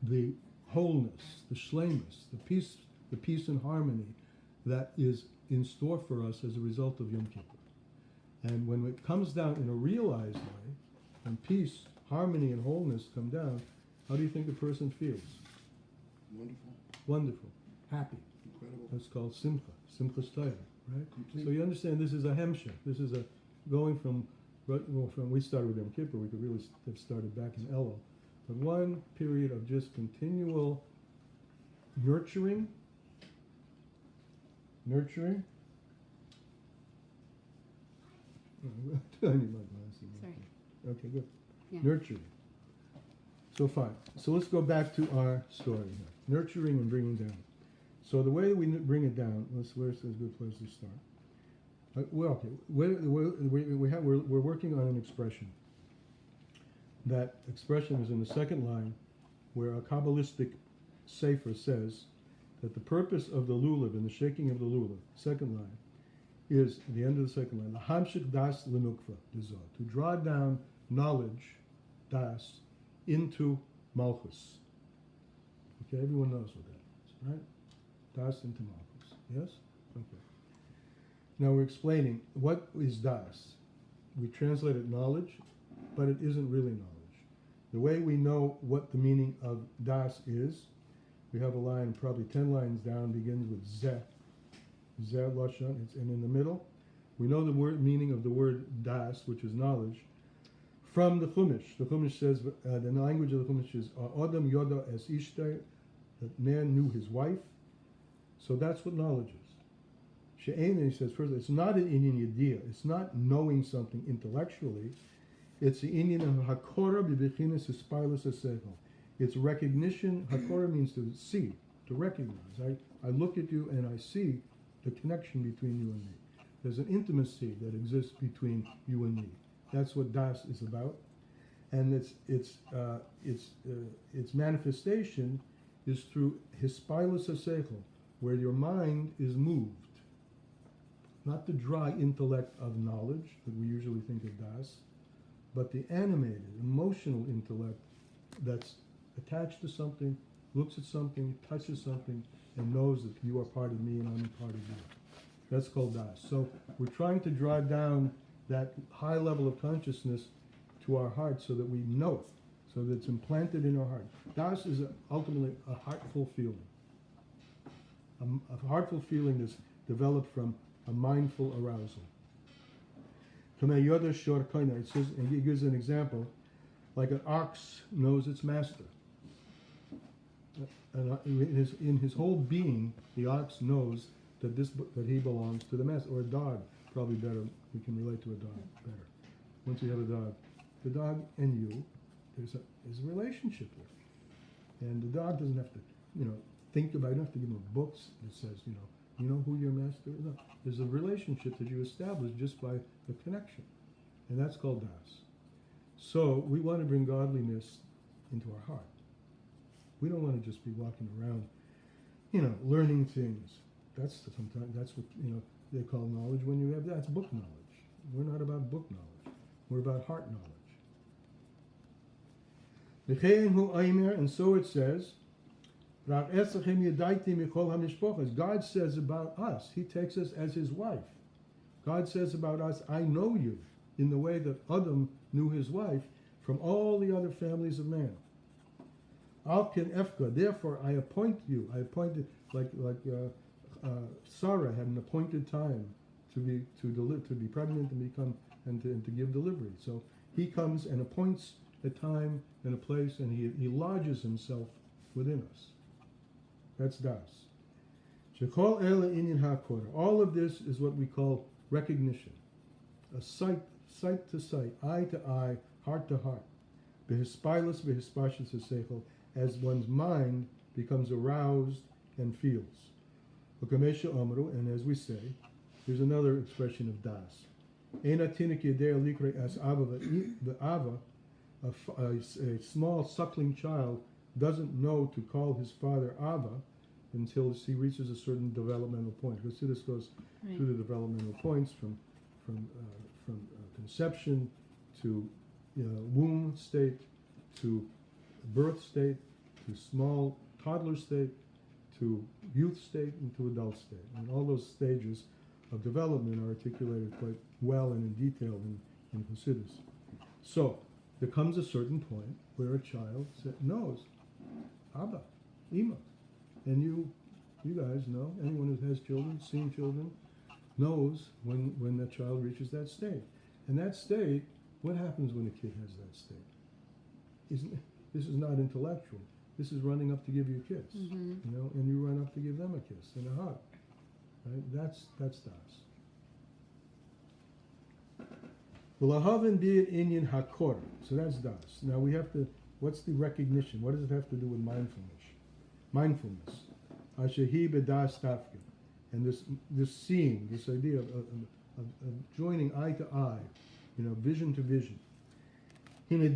the wholeness, the shlemus, the peace and harmony that is in store for us as a result of Yom Kippur. And when it comes down in a realized way, and peace, harmony, and wholeness come down, how do you think the person feels? Wonderful. Wonderful, happy. Incredible. That's called simcha, simchas Torah, right? Complete. So you understand this is a hemshech. This is a going from we started with Yom Kippur. We could really have started back in Elul, but one period of just continual nurturing. I need my glasses. Sorry. Okay, good. Yeah. Nurturing. So fine. So let's go back to our story here. Nurturing and bringing down. So the way we bring it down, where's a good place to start? Well, okay. We're working on an expression. That expression is in the second line, where a Kabbalistic sefer says that the purpose of the lulav and the shaking of the lulav, second line, is at the end of the second line, Hamshik das lenukva, to draw down knowledge, das, into malchus. Okay, everyone knows what that is, right? Das into malchus. Yes? Okay. Now we're explaining what is das. We translate it knowledge, but it isn't really knowledge. The way we know what the meaning of das is, we have a line probably 10 lines down, begins with zeh. Zeh lashon, and in the middle, we know the meaning of the word das, which is knowledge, from the Chumash. The Chumash says, the language of the Chumash is Adam yoda es ishtay, that man knew his wife. So that's what knowledge is. She'ein, he says, first, it's not an Indian idea. It's not knowing something intellectually. It's the Indian of hakora b'bechinas hispilus hasechel. It's recognition. Hakora means to see, to recognize. I look at you and I see the connection between you and me. There's an intimacy that exists between you and me. That's what das is about. and its manifestation is through hispilus haseichel, where your mind is moved. Not the dry intellect of knowledge that we usually think of das, but the animated, emotional intellect that's attached to something, looks at something, touches something, and knows that you are part of me and I'm part of you. That's called das. So we're trying to drive down that high level of consciousness to our heart so that we know it, so that it's implanted in our heart. Das is ultimately a heartful feeling. A heartful feeling is developed from a mindful arousal. It says, and he gives an example, like an ox knows its master. In his whole being, the ox knows that he belongs to the master, or a dog, probably better. We can relate to a dog better. Once you have the dog and you, there's a relationship there, and the dog doesn't have to, think about it. You don't have to give him books that says, you know who your master is. No. There's a relationship that you establish just by the connection, and that's called das. So we want to bring godliness into our heart. We don't want to just be walking around, learning things. Sometimes that's what they call knowledge. When you have that's book knowledge. We're not about book knowledge. We're about heart knowledge. And so it says, God says about us, He takes us as His wife. God says about us, I know you, in the way that Adam knew his wife from all the other families of man. Therefore I appoint you. I appointed, like Sarah had an appointed time to be pregnant and to give delivery. So He comes and appoints a time and a place, and He lodges Himself within us. That's das. All of this is what we call recognition, a sight to sight, eye to eye, heart to heart. As one's mind becomes aroused and feels. And as we say, here's another expression of das. A small suckling child doesn't know to call his father Abba until he reaches a certain developmental point. Chassidus goes through the developmental points from conception to womb state to birth state to small toddler state to youth state and to adult state. And all those stages of development are articulated quite well and in detail in Chassidus. So there comes a certain point where a child knows Abba, Ima. And you guys know, anyone who has children, seen children, knows when that child reaches that state. And that state, what happens when a kid has that state? This is not intellectual. This is running up to give you a kiss, and you run up to give them a kiss and a hug. Right? That's das. V'lahavin b'it inyan hakor. So that's das. Now we have to. What's the recognition? What does it have to do with mindfulness? Mindfulness. Ashehi b'das tafkin. And this seeing, this idea of joining eye to eye, vision to vision. We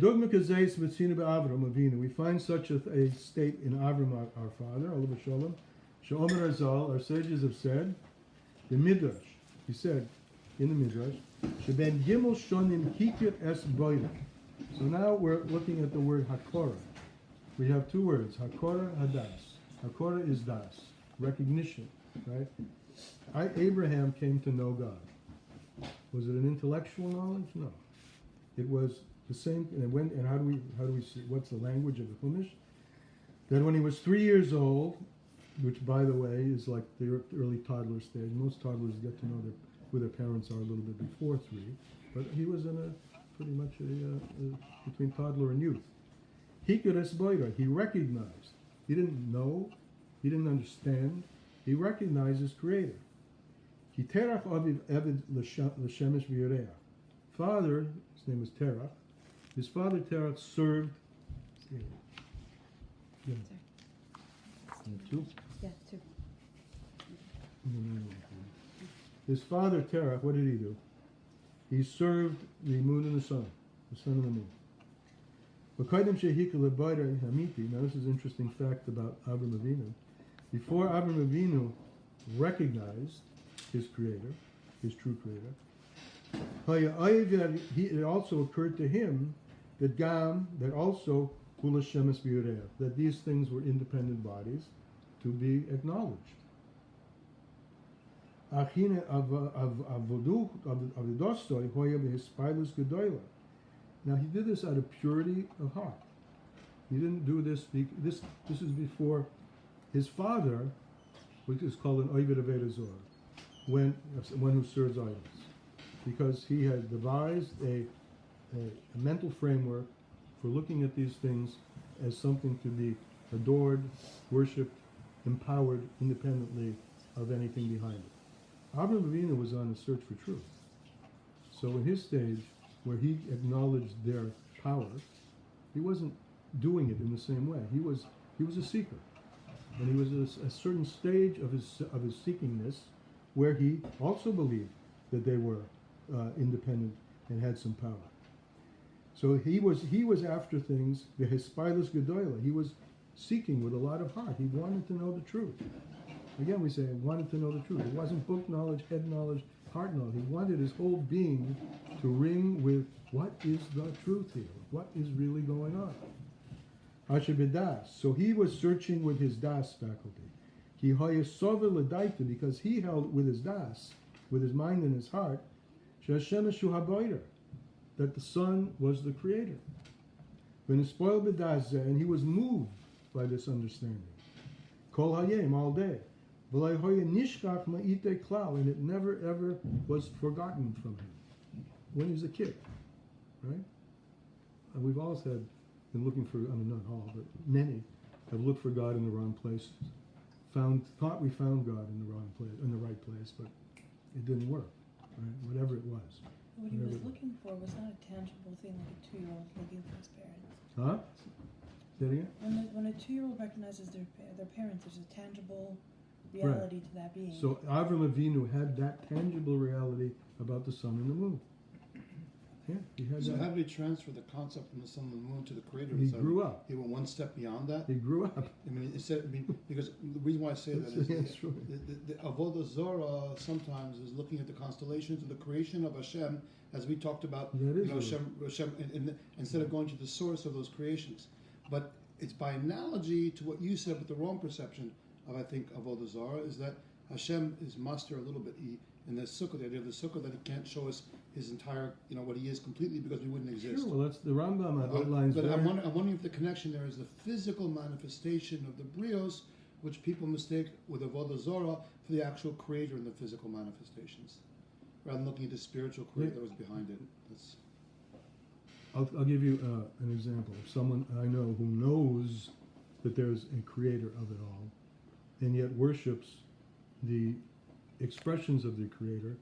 find such a state in Avram, our father, Alav Shalom. She'omer Azal, our sages have said, the Midrash, he said in the Midrash, Sheben Gimel Shonim Hikir Es Boirim. So now we're looking at the word Hakora. We have two words, Hakora, Hadas. Hakora is das, recognition, right? Abraham came to know God. Was it an intellectual knowledge? No. It was the same. And how do we see? What's the language of the Chumash? That when he was 3 years old, which by the way is like the early toddler stage. Most toddlers get to know who their parents are a little bit before 3, but he was in pretty much between toddler and youth. He recognized. He didn't know. He didn't understand. He recognized his Creator. Father, his name was Terach. His father Terach served. Two. Yeah, 2. His father Terach, what did he do? He served the moon and the sun and the moon. V'koydem shehika lebayra hamiti. Now this is an interesting fact about Avram Avinu. Before Avram Avinu recognized his creator, his true creator, it also occurred to him that also that these things were independent bodies to be acknowledged. Now he did this out of purity of heart. He didn't do this. This is before his father, which is called an Oived Aveda Zor, one who serves idols, because he had devised a mental framework for looking at these things as something to be adored, worshipped, empowered independently of anything behind it. Avraham Avinu was on a search for truth. So in his stage, where he acknowledged their power, he wasn't doing it in the same way. He was a seeker, and he was a certain stage of his seekingness where he also believed that they were independent and had some power. So he was after things, the Hispilus Gedoyla. He was seeking with a lot of heart. He wanted to know the truth. Again, we say wanted to know the truth. It wasn't book knowledge, head knowledge, heart knowledge. He wanted his whole being to ring with what is the truth here? What is really going on? Hashabidas. So he was searching with his das faculty. He hoyasovel ledaita, because he held with his das, with his mind and his heart, shashemishu habayder, that the Son was the Creator. When he spoiled b'das, and he was moved by this understanding. Kol hayem, all day. V'lay hoya nishkach ma'ite klal, and it never ever was forgotten from him. When he was a kid, right? And we've always been looking for, I mean, not all, but many have looked for God in the wrong places. Thought we found God in the wrong place, in the right place, but it didn't work, right? Whatever it was. What he was looking for was not a tangible thing like a 2-year-old looking for his parents. Huh? Say it again? When a 2-year-old recognizes their parents, there's a tangible reality to that being. So Avram Avinu had that tangible reality about the sun and the moon. Yeah, he had So that. how did he transfer the concept from the sun and the moon to the Creator? He grew up. He went one step beyond that. He grew up. I mean, because the reason why I say that is That's true. the Avodah Zorah sometimes is looking at the constellations of the creation of Hashem, as we talked about. That is Hashem instead of going to the source of those creations, but it's by analogy to what you said, but the wrong perception of, I think, Avodah Zorah is that Hashem is master a little bit. In the sukkah, the idea of the sukkah, that he can't show us his entire, what he is completely, because we wouldn't exist. Sure, well, that's the Rambam outlines. But I'm wondering if the connection there is the physical manifestation of the brios, which people mistake with Avodah Zorah for the actual creator in the physical manifestations, rather than looking at the spiritual creator that was behind it. I'll give you an example of someone I know who knows that there's a creator of it all, and yet worships the expressions of the creator,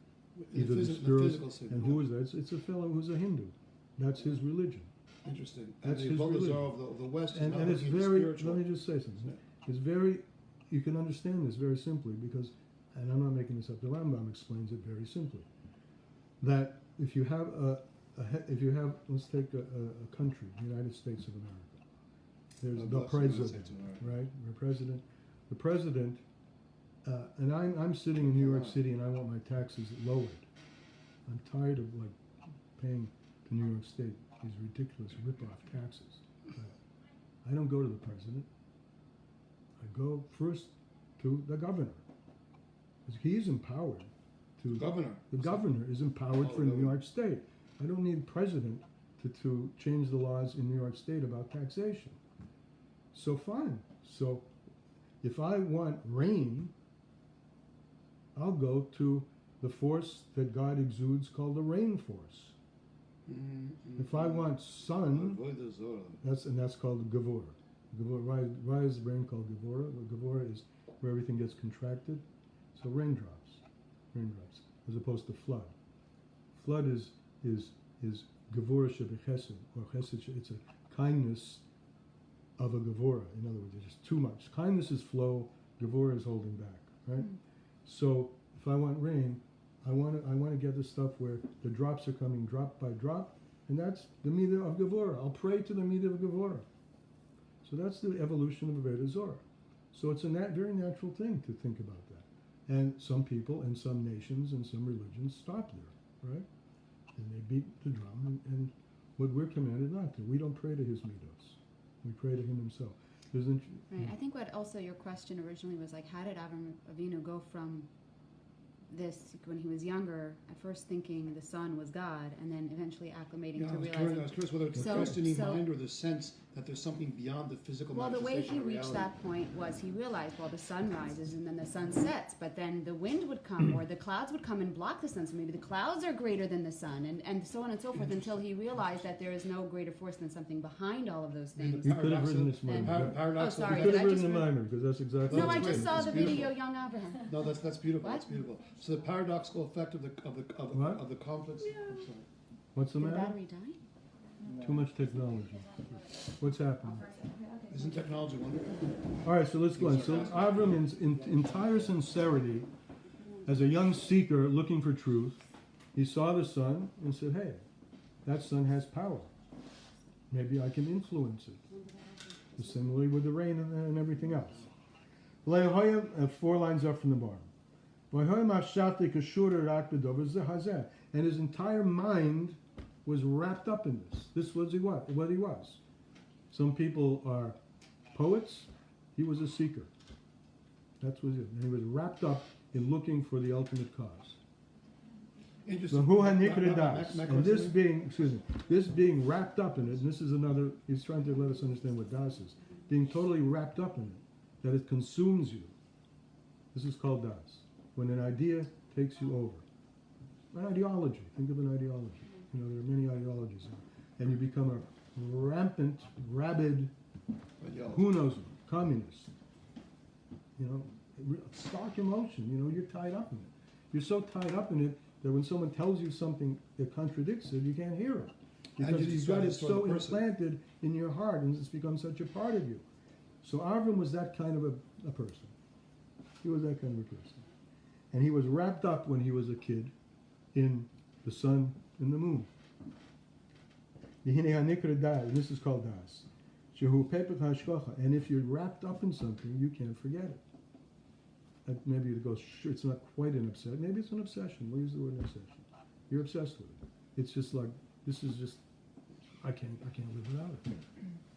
either the spiritual, and who is that? It's a fellow who's a Hindu. That's his religion. Interesting. That's and his the religion. of the West is And not it's looking at the very, spiritual. let me just say something. It's very, you can understand this very simply because, and I'm not making this up, the Rambam explains it very simply, that if you have let's take a country, the United States of America. There's the president, right? The president, and I'm sitting in New York City and I want my taxes lowered. I'm tired of paying to New York State these ridiculous rip-off taxes. I don't go to the president. I go first to the governor. Because he's empowered to... Governor. The governor is empowered for New York State. I don't need president to change the laws in New York State about taxation. So fine. So if I want rain, I'll go to the force that God exudes called the rain force. If I want sun, that's called Gevurah. Why is rain called Gevurah? Well, Gevurah is where everything gets contracted. So raindrops, as opposed to flood. Flood is Gevurah shebechesed, or chesed. It's a kindness of a Gevurah. In other words, it's just too much. Kindness is flow. Gevurah is holding back. Right. So if I want rain, I want to get the stuff where the drops are coming drop by drop, And that's the Midah of Gevurah. I'll pray to the Midah of Gevurah. So that's the evolution of Avodah Zorah. So it's a very natural thing to think about that. And some people and some nations and some religions stop there, right? And they beat the drum, and what we're commanded not to. We don't pray to his midos. We pray to him himself. Right. I think what also your question originally was like, how did Avram Avinu go from this when he was younger, at first thinking the Son was God, and then eventually acclimating to I realizing. was curious whether it's the questioning mind or the sense that there's something beyond the physical Well, the way manifestation he of reached reality. that point was he realized, well, the sun rises and then the sun sets, but then the wind would come or the clouds would come and block the sun. So maybe the clouds are greater than the sun, and so on and so forth, until he realized that there is no greater force than something behind all of those things. You could have written this And- Mimer. Paradox. Oh, sorry. You could did have I written just the read- Mimer, because that's exactly No, what I it's just written. saw the It's video, beautiful. Young Abraham. No, that's beautiful. What? That's beautiful. So the paradoxical effect of the What? of the conflicts. I'm sorry. What's the Did the matter? battery die? Too much technology. What's happening? Isn't technology wonderful? All right, so let's go on. So Avram, in entire sincerity, as a young seeker looking for truth, he saw the sun and said, hey, that sun has power. Maybe I can influence it. Similarly with the rain and everything else. 4 lines up from the bottom. And his entire mind was wrapped up in this. This was what he was. Some people are poets. He was a seeker. That's what he was. And he was wrapped up in looking for the ultimate cause. So Interesting. who hanikra das? My And this question being wrapped up in it, and this is another, he's trying to let us understand what das is. Being totally wrapped up in it, that it consumes you. This is called das. When an idea takes you over. An ideology. Think of an ideology. You know, there are many ideologies. And you become a rampant, rabid, who knows what, communist. You know, stark emotion. You know, you're tied up in it. You're so tied up in it that when someone tells you something that contradicts it, you can't hear it. Because you've got it so implanted in your heart, and it's become such a part of you. So Avram was that kind of a person. He was that kind of a person. And he was wrapped up when he was a kid in the sun and the moon. This is called das. And if you're wrapped up in something, you can't forget it. Maybe it goes, it's not quite an obsession. Maybe it's an obsession. We'll use the word obsession. You're obsessed with it. It's just like, this is just, I can't live without it.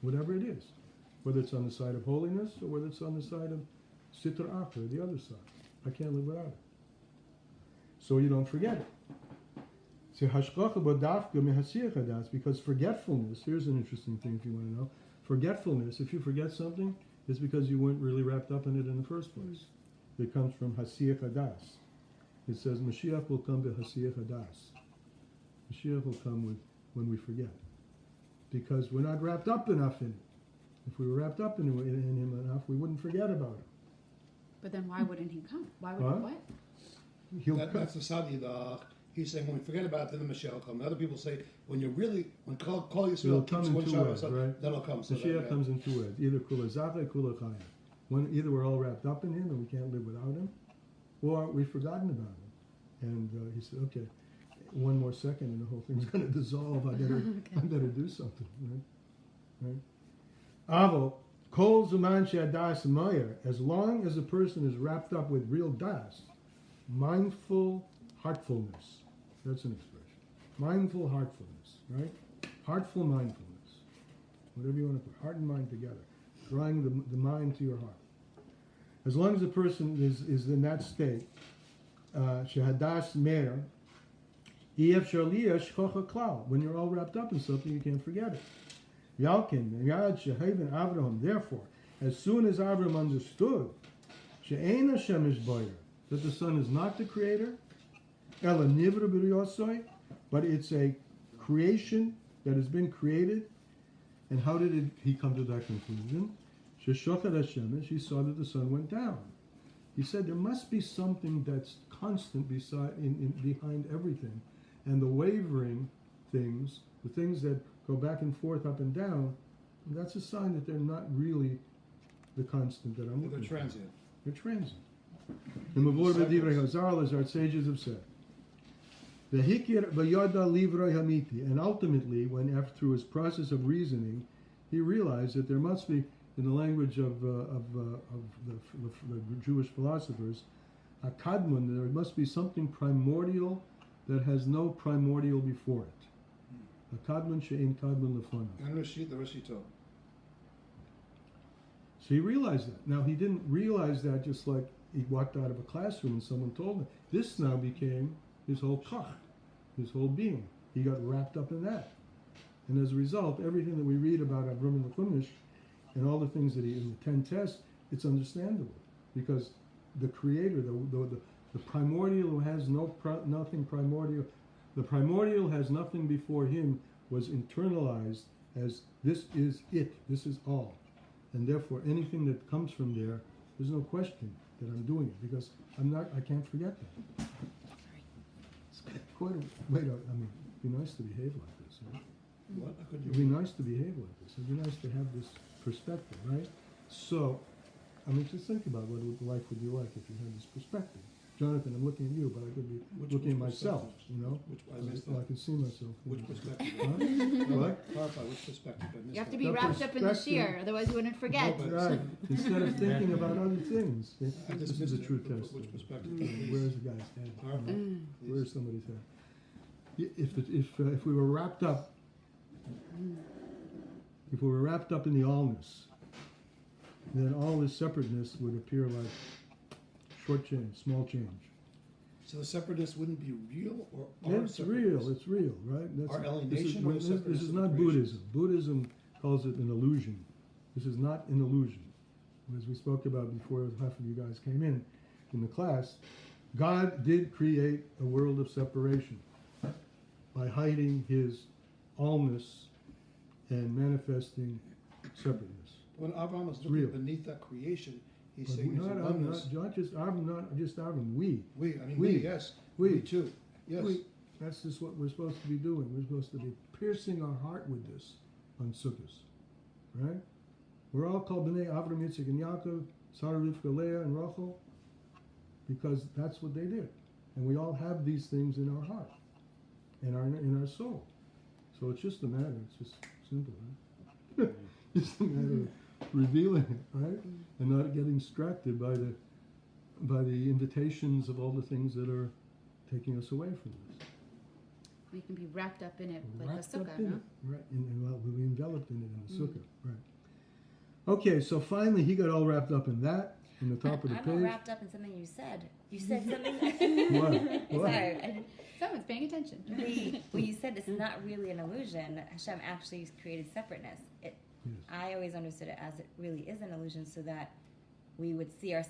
Whatever it is. Whether it's on the side of holiness or whether it's on the side of sitra achra, the other side. I can't live without it. So you don't forget it. Because forgetfulness, here's an interesting thing if you want to know. Forgetfulness, if you forget something, it's because you weren't really wrapped up in it in the first place. It comes from Hasiyach Hadas. It says Mashiach will come to Hasiyach Hadas. Mashiach will come when we forget. Because we're not wrapped up enough in it. If we were wrapped up in him enough, we wouldn't forget about him. But then why wouldn't he come? Why would he what? He'll come. That's the Sadi. He's saying when we forget about it, then the Mashiach will come. Other people say when call Yisrael It'll come keeps in one two Shabbos, ways, right? then it'll come. So Mashiach comes in two ways. Either kula zacha, kula chaya. Either we're all wrapped up in him and we can't live without him, or we've forgotten about him. And he said, okay, one more second and the whole thing's going to dissolve. I better do something. Right? Avo, kol zuman she'adas mayer, as long as a person is wrapped up with real das, mindful heartfulness. That's an expression. Mindful heartfulness, right? Heartful mindfulness. Whatever you want to put. Heart and mind together. Drawing the mind to your heart. As long as a person is in that state, shehadas meir, ef sharliya shchocha klal. When you're all wrapped up in something, you can't forget it. Yalkin, yad shehaven Avraham. Therefore, as soon as Avram understood, she'ein Hashem ish boyer, that the Son is not the creator, ela nivra b'riyosoi, but it's a creation that has been created. And how did he come to that conclusion? Sheshochet Hashemesh, he saw that the sun went down. He said there must be something that's constant behind everything. And the wavering things, the things that go back and forth, up and down, that's a sign that they're not really the constant that I'm looking for. They're transient. They're transient. And Mavor B'divrei Hazal, as our sages have said, V'hikir v'yada livroi hamiti. And ultimately, when after through his process of reasoning, he realized that there must be, in the language of the Jewish philosophers, a kadmon, there must be something primordial that has no primordial before it. A kadmon she'ein kadmon lefanav. And Rashid, the Rashito. So he realized that. Now he didn't realize that just like he walked out of a classroom and someone told him. This now became his whole kach, his whole being. He got wrapped up in that. And as a result, everything that we read about Avram in the Chumash and all the things that he in the 10 tests, it's understandable because the Creator, the primordial who has nothing primordial, the primordial has nothing before him, was internalized as this is it, this is all, and therefore anything that comes from there, there's no question that I'm doing it because I can't forget that. It's quite a way to, I mean, it'd be nice to behave like this. Right? What? It'd be nice to behave like this. It'd be nice to have this perspective, right? So, I mean, just think about what life would be like if you had this perspective. Jonathan, I'm looking at you, but I could be looking at myself, perspective? you know? Which, I missed I that. can see myself. Which perspective? Huh? What? Clarify, which perspective? I missed You have to that. be The wrapped up in the perspective- shear, otherwise you wouldn't forget. No, but- Right. Instead of thinking about other things. I This just is a missed true it. test. Which perspective? Where's the guy's head? Clarify. Where's somebody's head? If we were wrapped up, if we were wrapped up in the allness, then all this separateness would appear like short change, small change. So the separateness wouldn't be real or It's real. It's real, right? Our this alienation is, or this, the this separateness is of not the creation? Buddhism. Buddhism calls it an illusion. This is not an illusion. As we spoke about before half of you guys came in the class, God did create a world of separation by hiding his allness and manifesting separateness. When Abraham was real. looking beneath that creation, he's But saying there's a oneness. not just Avram, we. We, I mean, We. yes. We. We too. Yes. That's just what we're supposed to be doing. We're supposed to be piercing our heart with this on Sukkot, right? We're all called B'nai Avram, Yitzchak, and Yaakov, Sarah, Rivka, Leah, and Rachel, because that's what they did. And we all have these things in our heart, in our soul. So it's just a matter. It's just simple, right? Just a matter of revealing it, right? And not getting distracted by the invitations of all the things that are taking us away from this. We can be wrapped up in it like a Wrapped up sukkah, in no? it, right? And well, we'll be enveloped in it in the sukkah, right? Okay, so finally he got all wrapped up in that in the top of the I'm page. all wrapped up in something you said. You said something. What? What? Sorry. Someone's paying attention. When you said it's not really an illusion, Hashem actually created separateness. Yes. I always understood it as it really is an illusion, so that we would see a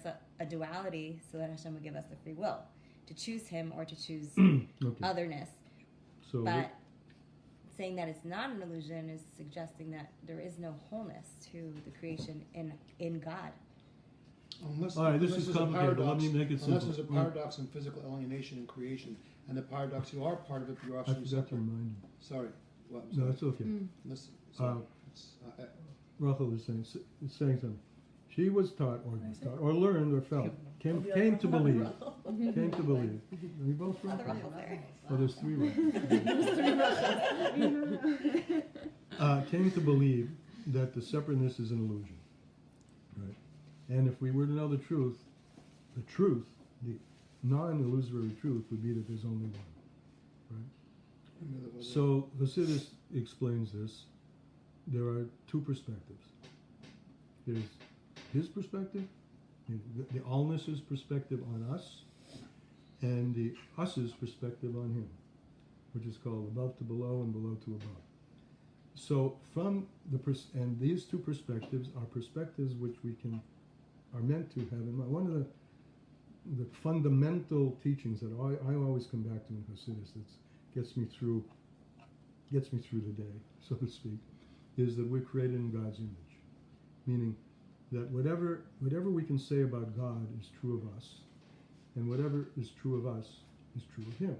duality, so that Hashem would give us the free will to choose Him or to choose Okay. otherness. So But saying that it's not an illusion is suggesting that there is no wholeness to the creation in God. Unless, all right, this unless is there's a complicated, but let paradox, me make it unless simple. there's a paradox in physical alienation and creation, and the paradox, you are part of it, but you're I absolutely forgot to separate. remind you. Sorry. What? No, it's okay. Unless, sorry. It's, Rachel is saying something. She was taught, or learned, or felt, came to believe. Came to believe. Are you both right? Oh, there's three right. Came to believe that the separateness is an illusion. Right? And if we were to know the truth, the non-illusory truth would be that there's only one. Right? So Chassidus explains this. There are two perspectives. There's his perspective, the allness's perspective on us, and the us's perspective on him, which is called above to below and below to above. So from and these two perspectives are perspectives which are meant to have in mind. One of the fundamental teachings that I always come back to in Chassidus that gets me through the day, so to speak, is that we're created in God's image, meaning that whatever we can say about God is true of us, and whatever is true of us is true of Him.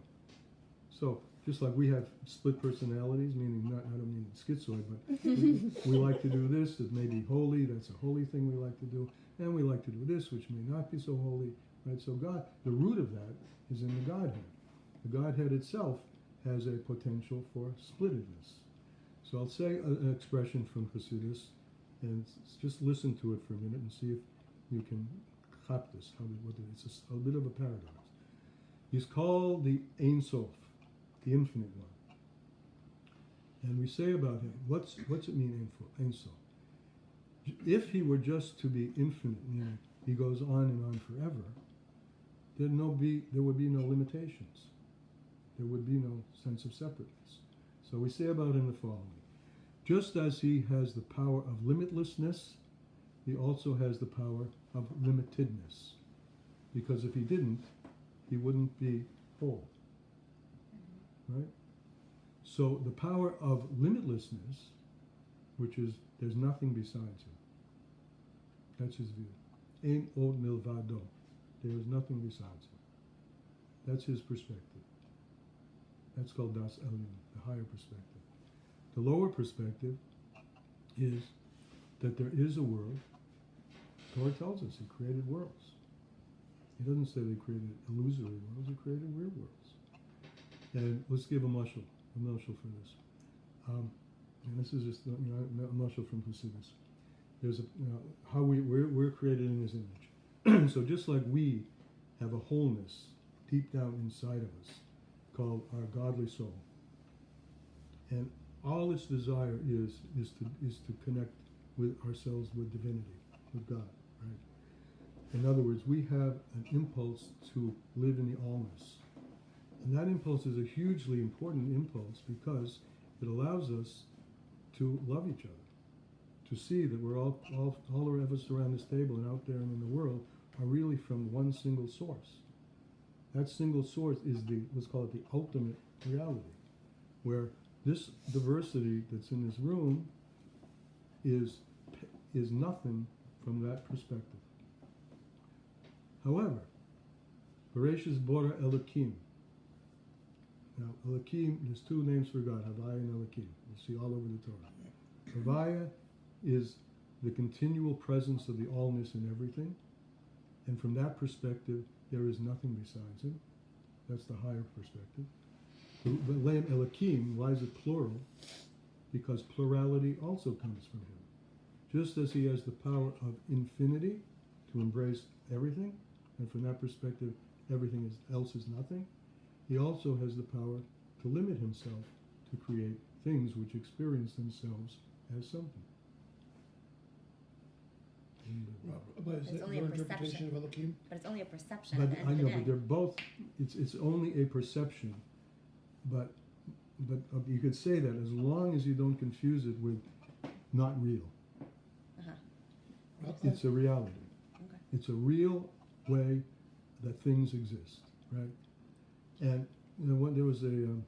So just like we have split personalities, meaning I don't mean schizoid, but we like to do this that may be holy, that's a holy thing we like to do, and we like to do this which may not be so holy, right? So God, the root of that is in the Godhead. The Godhead itself has a potential for splittedness. So I'll say an expression from Chassidus, and just listen to it for a minute and see if you can chap this. It's a bit of a paradox. He's called the Ein Sof, the infinite one. And we say about him, what's it mean, Ein Sof? If he were just to be infinite, meaning he goes on and on forever, there would be no limitations. There would be no sense of separateness. So we say about him the following. Just as he has the power of limitlessness, he also has the power of limitedness. Because if he didn't, he wouldn't be whole. Right? So the power of limitlessness, which is there's nothing besides him. That's his view. Ein od milvado. There is nothing besides him. That's his perspective. That's called Das Elyon, the higher perspective. The lower perspective is that there is a world. Torah tells us he created worlds. He doesn't say they created illusory worlds, he created real worlds. And let's give a mashal for this. And this is just a mashal from Chassidus. There's how we're created in his image. So just like we have a wholeness deep down inside of us called our godly soul, and all its desire is to connect with ourselves with divinity, with God, right? In other words, we have an impulse to live in the allness. And that impulse is a hugely important impulse because it allows us to love each other, to see that we're all of us around this table and out there and in the world are really from one single source. That single source is let's call it the ultimate reality, where this diversity that's in this room is nothing from that perspective. However, Bereshis Bora Elokim. Now, Elokim, there's two names for God, Havaya and Elokim. You see all over the Torah. Havaya is the continual presence of the allness in everything, and from that perspective, there is nothing besides him. That's the higher perspective. The name Elokim, why is it plural? Because plurality also comes from him. Just as he has the power of infinity to embrace everything, and from that perspective, everything else is nothing, he also has the power to limit himself to create things which experience themselves as something. But is It's that only your a interpretation of Elohim? But it's only a perception But at the end I of the know, day. but they're both. It's only a perception, but you could say that as long as you don't confuse it with not real. Uh-huh. It's a reality. Okay. It's a real way that things exist, right? And there was an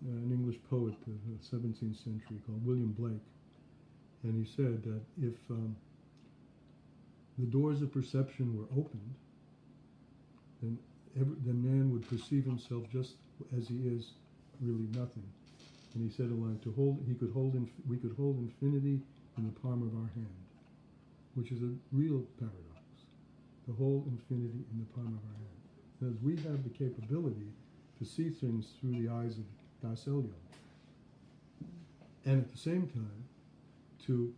English poet of the 17th century called William Blake, and he said that if the doors of perception were opened, then man would perceive himself just as he is, really nothing. And he said a line, we could hold infinity in the palm of our hand, which is a real paradox. To hold infinity in the palm of our hand. Because we have the capability to see things through the eyes of Das Elyon. And at the same time, to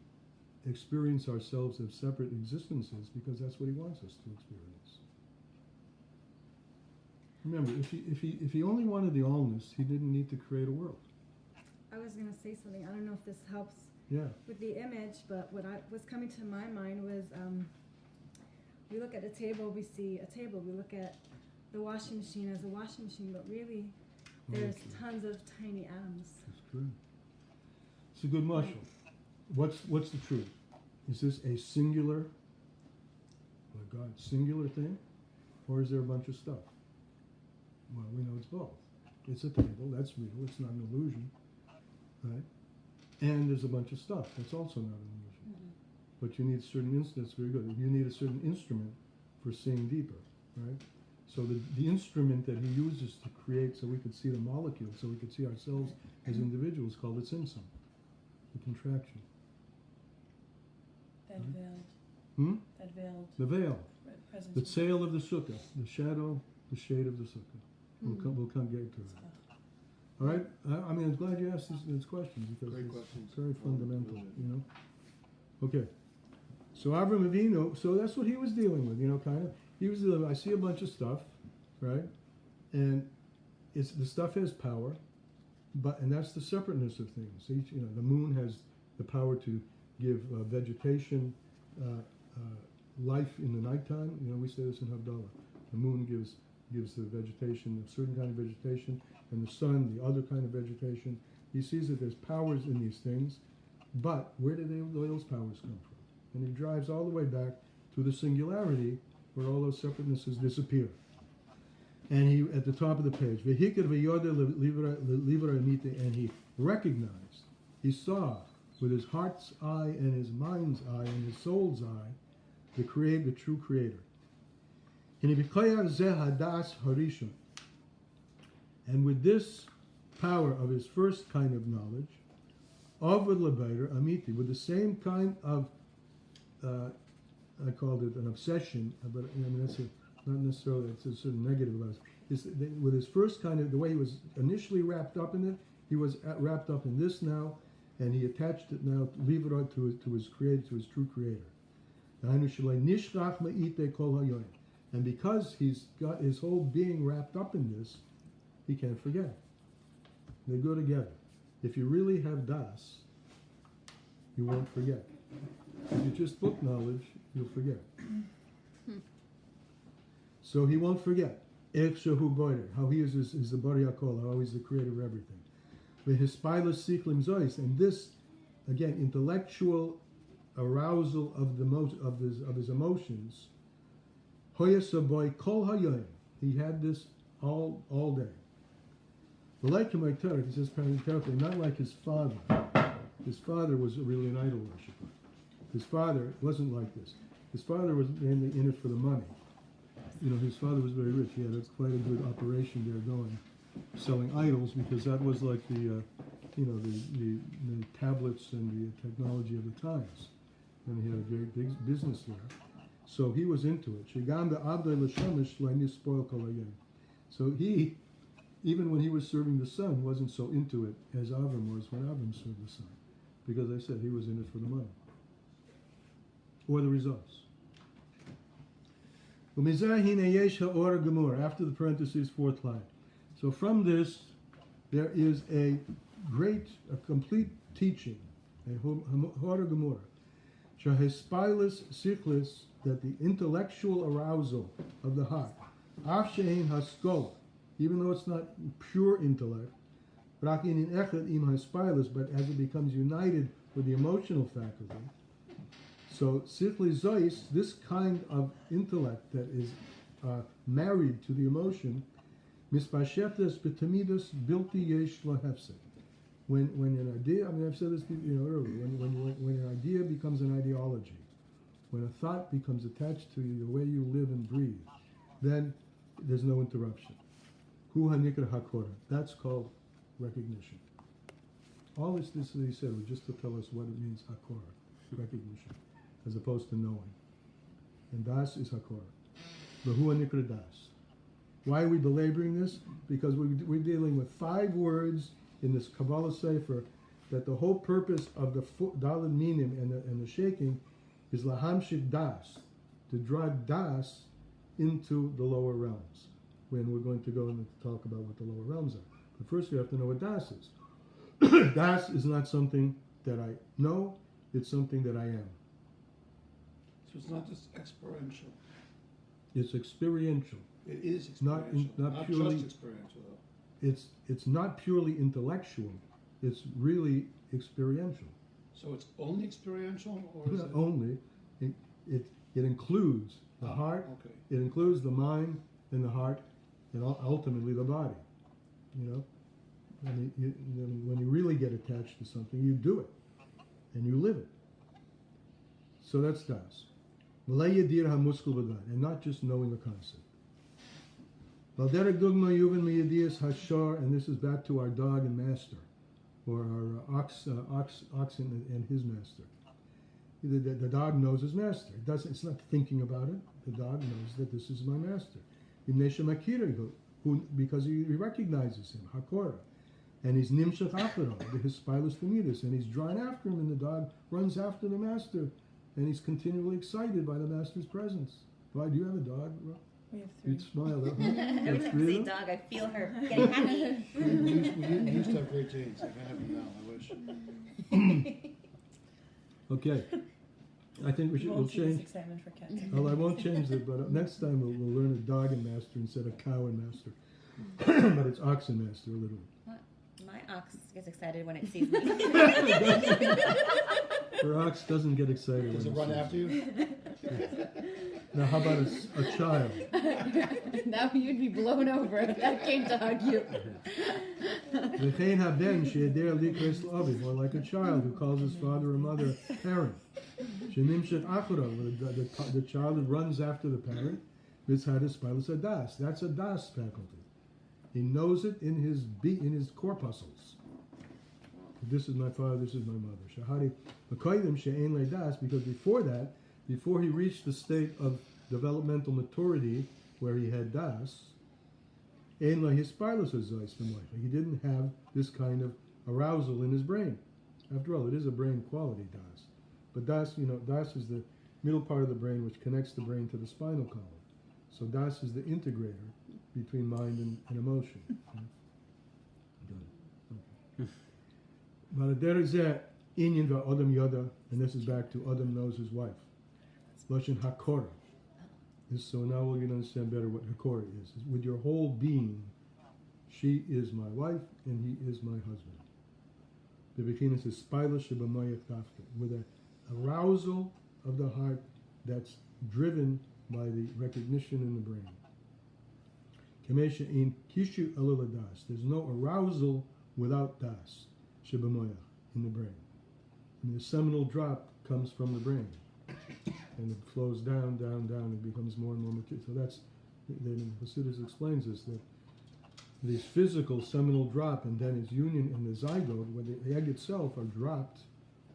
experience ourselves as separate existences, because that's what he wants us to experience. Remember, if he only wanted the allness, he didn't need to create a world. I was going to say something. I don't know if this helps Yeah. with the image, but what was coming to my mind was we look at a table, we see a table. We look at the washing machine as a washing machine, but really there's tons of tiny atoms. That's good. It's a good marshal. What's the truth? Is this a singular, oh God, singular thing? Or is there a bunch of stuff? Well, we know it's both. It's a table, that's real, it's not an illusion, right? And there's a bunch of stuff, that's also not an illusion. Mm-hmm. But you need certain instruments, very good. You need a certain instrument for seeing deeper, right? So the instrument that he uses to create so we could see the molecules, so we could see ourselves as individuals, called the tzimtzum, the contraction. That veiled. Hmm? That veiled The veil, presence. the sail of the sukkah, the shadow The shade of the sukkah. We'll come get to it. All right. I mean, I'm glad you asked these questions because Great it's questions. very fundamental. Okay. So Avram Avinu. So that's what he was dealing with. Kind of. He was dealing. I see a bunch of stuff, right? And the stuff has power, and that's the separateness of things. The moon has the power to give vegetation, life in the nighttime. We say this in Havdalah. The moon gives the vegetation, a certain kind of vegetation, and the sun, the other kind of vegetation. He sees that there's powers in these things, but where do those powers come from? And he drives all the way back to the singularity, where all those separatenesses disappear. And he, at the top of the page, and he recognized, he saw with his heart's eye and his mind's eye and his soul's eye, the true creator. And with this power of his first kind of knowledge, with the same kind of, I called it an obsession, but that's not necessarily, it's a certain negative about it. With his first kind of, the way he was initially wrapped up in it, he was wrapped up in this now, and he attached it now, leave it on to his creator, to his true creator. And because he's got his whole being wrapped up in this, he can't forget. They go together. If you really have das, you won't forget. If you just book knowledge, you'll forget. So he won't forget. How he is the Bari HaKol, how he's the creator of everything. And this, again, intellectual arousal of his emotions. He had this all day. He says parenthetically, not like his father. His father was really an idol worshiper. His father wasn't like this. His father was mainly in it for the money. His father was very rich. He had quite a good operation there going, selling idols, because that was like the tablets and the technology of the times. And he had a very big business there. So he was into it. So he, even when he was serving the sun, wasn't so into it as Avram was when Avram served the sun. Because I said he was in it for the money. Or the results. After the parentheses, fourth line. So from this, there is a complete teaching, a hora gemura, shahespilus sichlis, that the intellectual arousal of the heart, af she'ein haskola, even though it's not pure intellect, but as it becomes united with the emotional faculty. So sichli zois, this kind of intellect that is married to the emotion, mispasheftes betamidus bilti yesh lahefsek. When an idea, I've said this earlier, when an idea becomes an ideology, when a thought becomes attached to the way you live and breathe, then there's no interruption. Hu hanikra hakora. That's called recognition. All this he said was just to tell us what it means, hakora, recognition, as opposed to knowing. And das is hakora. But hu hanikra das. Why are we belaboring this? Because we're dealing with 5 words in this Kabbalah Sefer, that the whole purpose of the Daled Minim and the shaking is lahamshik das, to drive das into the lower realms. When we're going to go and talk about what the lower realms are. But first we have to know what das is. Das is not something that I know, it's something that I am. So it's not just experiential. It's experiential. It is experiential. Not purely just experiential, though. It's not purely intellectual. It's really experiential. So it's only experiential, or is Not it only. It includes the heart. Okay. It includes the mind and the heart, and ultimately the body. When you really get attached to something, you do it, and you live it. So that's das. And not just knowing a concept. And this is back to our dog and master, or our oxen and his master. The dog knows his master. It's not thinking about it. The dog knows that this is my master. because he recognizes him, Hakora. And he's nimshach acharo, his spilus tamidas, and he's drawn after him, and the dog runs after the master, and he's continually excited by the master's presence. Why, do you have a dog? We have 3. You'd smile at Every time I say dog, I feel her getting happy. We used to have Great Danes. I can't have them now. I wish. Okay. I think we'll Won't see this change. excitement for cats. Well, I won't change it, but next time we'll learn a dog and master instead of cow and master. But it's ox and master, literally. My ox gets excited when it sees me. Her ox doesn't get excited. Does it when run after you? Now, how about a child? Now you'd be blown over if that came to hug you. V'chein haben she'eder likres l'aviv, or like a child who calls his father or mother parent. She'nimshech acharav, the child who runs after the parent. Mitzad espilus adas. That's a das faculty. He knows it in his corpuscles. This is my father. This is my mother. Shahari v'koydim she'ein le'das, because before he reached the state of developmental maturity where he had das, ein lahispilus azais v'moicha. He didn't have this kind of arousal in his brain. After all, it is a brain quality, das. But das, das is the middle part of the brain which connects the brain to the spinal column. So das is the integrator between mind and emotion. But there is that inyan va'odam yoda, and this is back to Adam knows his wife. Lashon hakora. So now we're going to understand better what hakora is. With your whole being, she is my wife and he is my husband. The beginning is spila shebamayach dafka, with an arousal of the heart that's driven by the recognition in the brain. Kamesha in kishu elul das. There's no arousal without das shebamayach in the brain. And the seminal drop comes from the brain. And it flows down, down, down, it becomes more and more material. So that's, the Chassidus explains this, that this physical seminal drop and then its union in the zygote, where the egg itself are dropped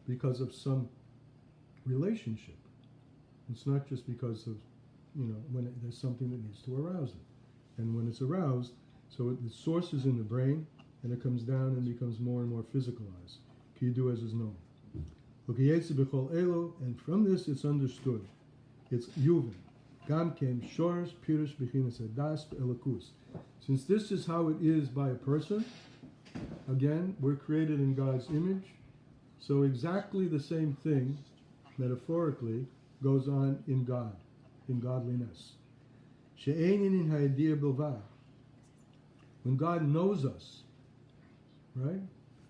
because of some relationship. It's not just because of, when there's something that needs to arouse it. And when it's aroused, so the source is in the brain, and it comes down and becomes more and more physicalized. Kiyidu as is known. And from this it's understood. It's Yuvan. Gam kem shorish pirish bechinas adas be'elakus. Since this is how it is by a person, again, we're created in God's image, so exactly the same thing, metaphorically, goes on in God, in godliness. She'einin in ha'edia bilvad. When God knows us, right?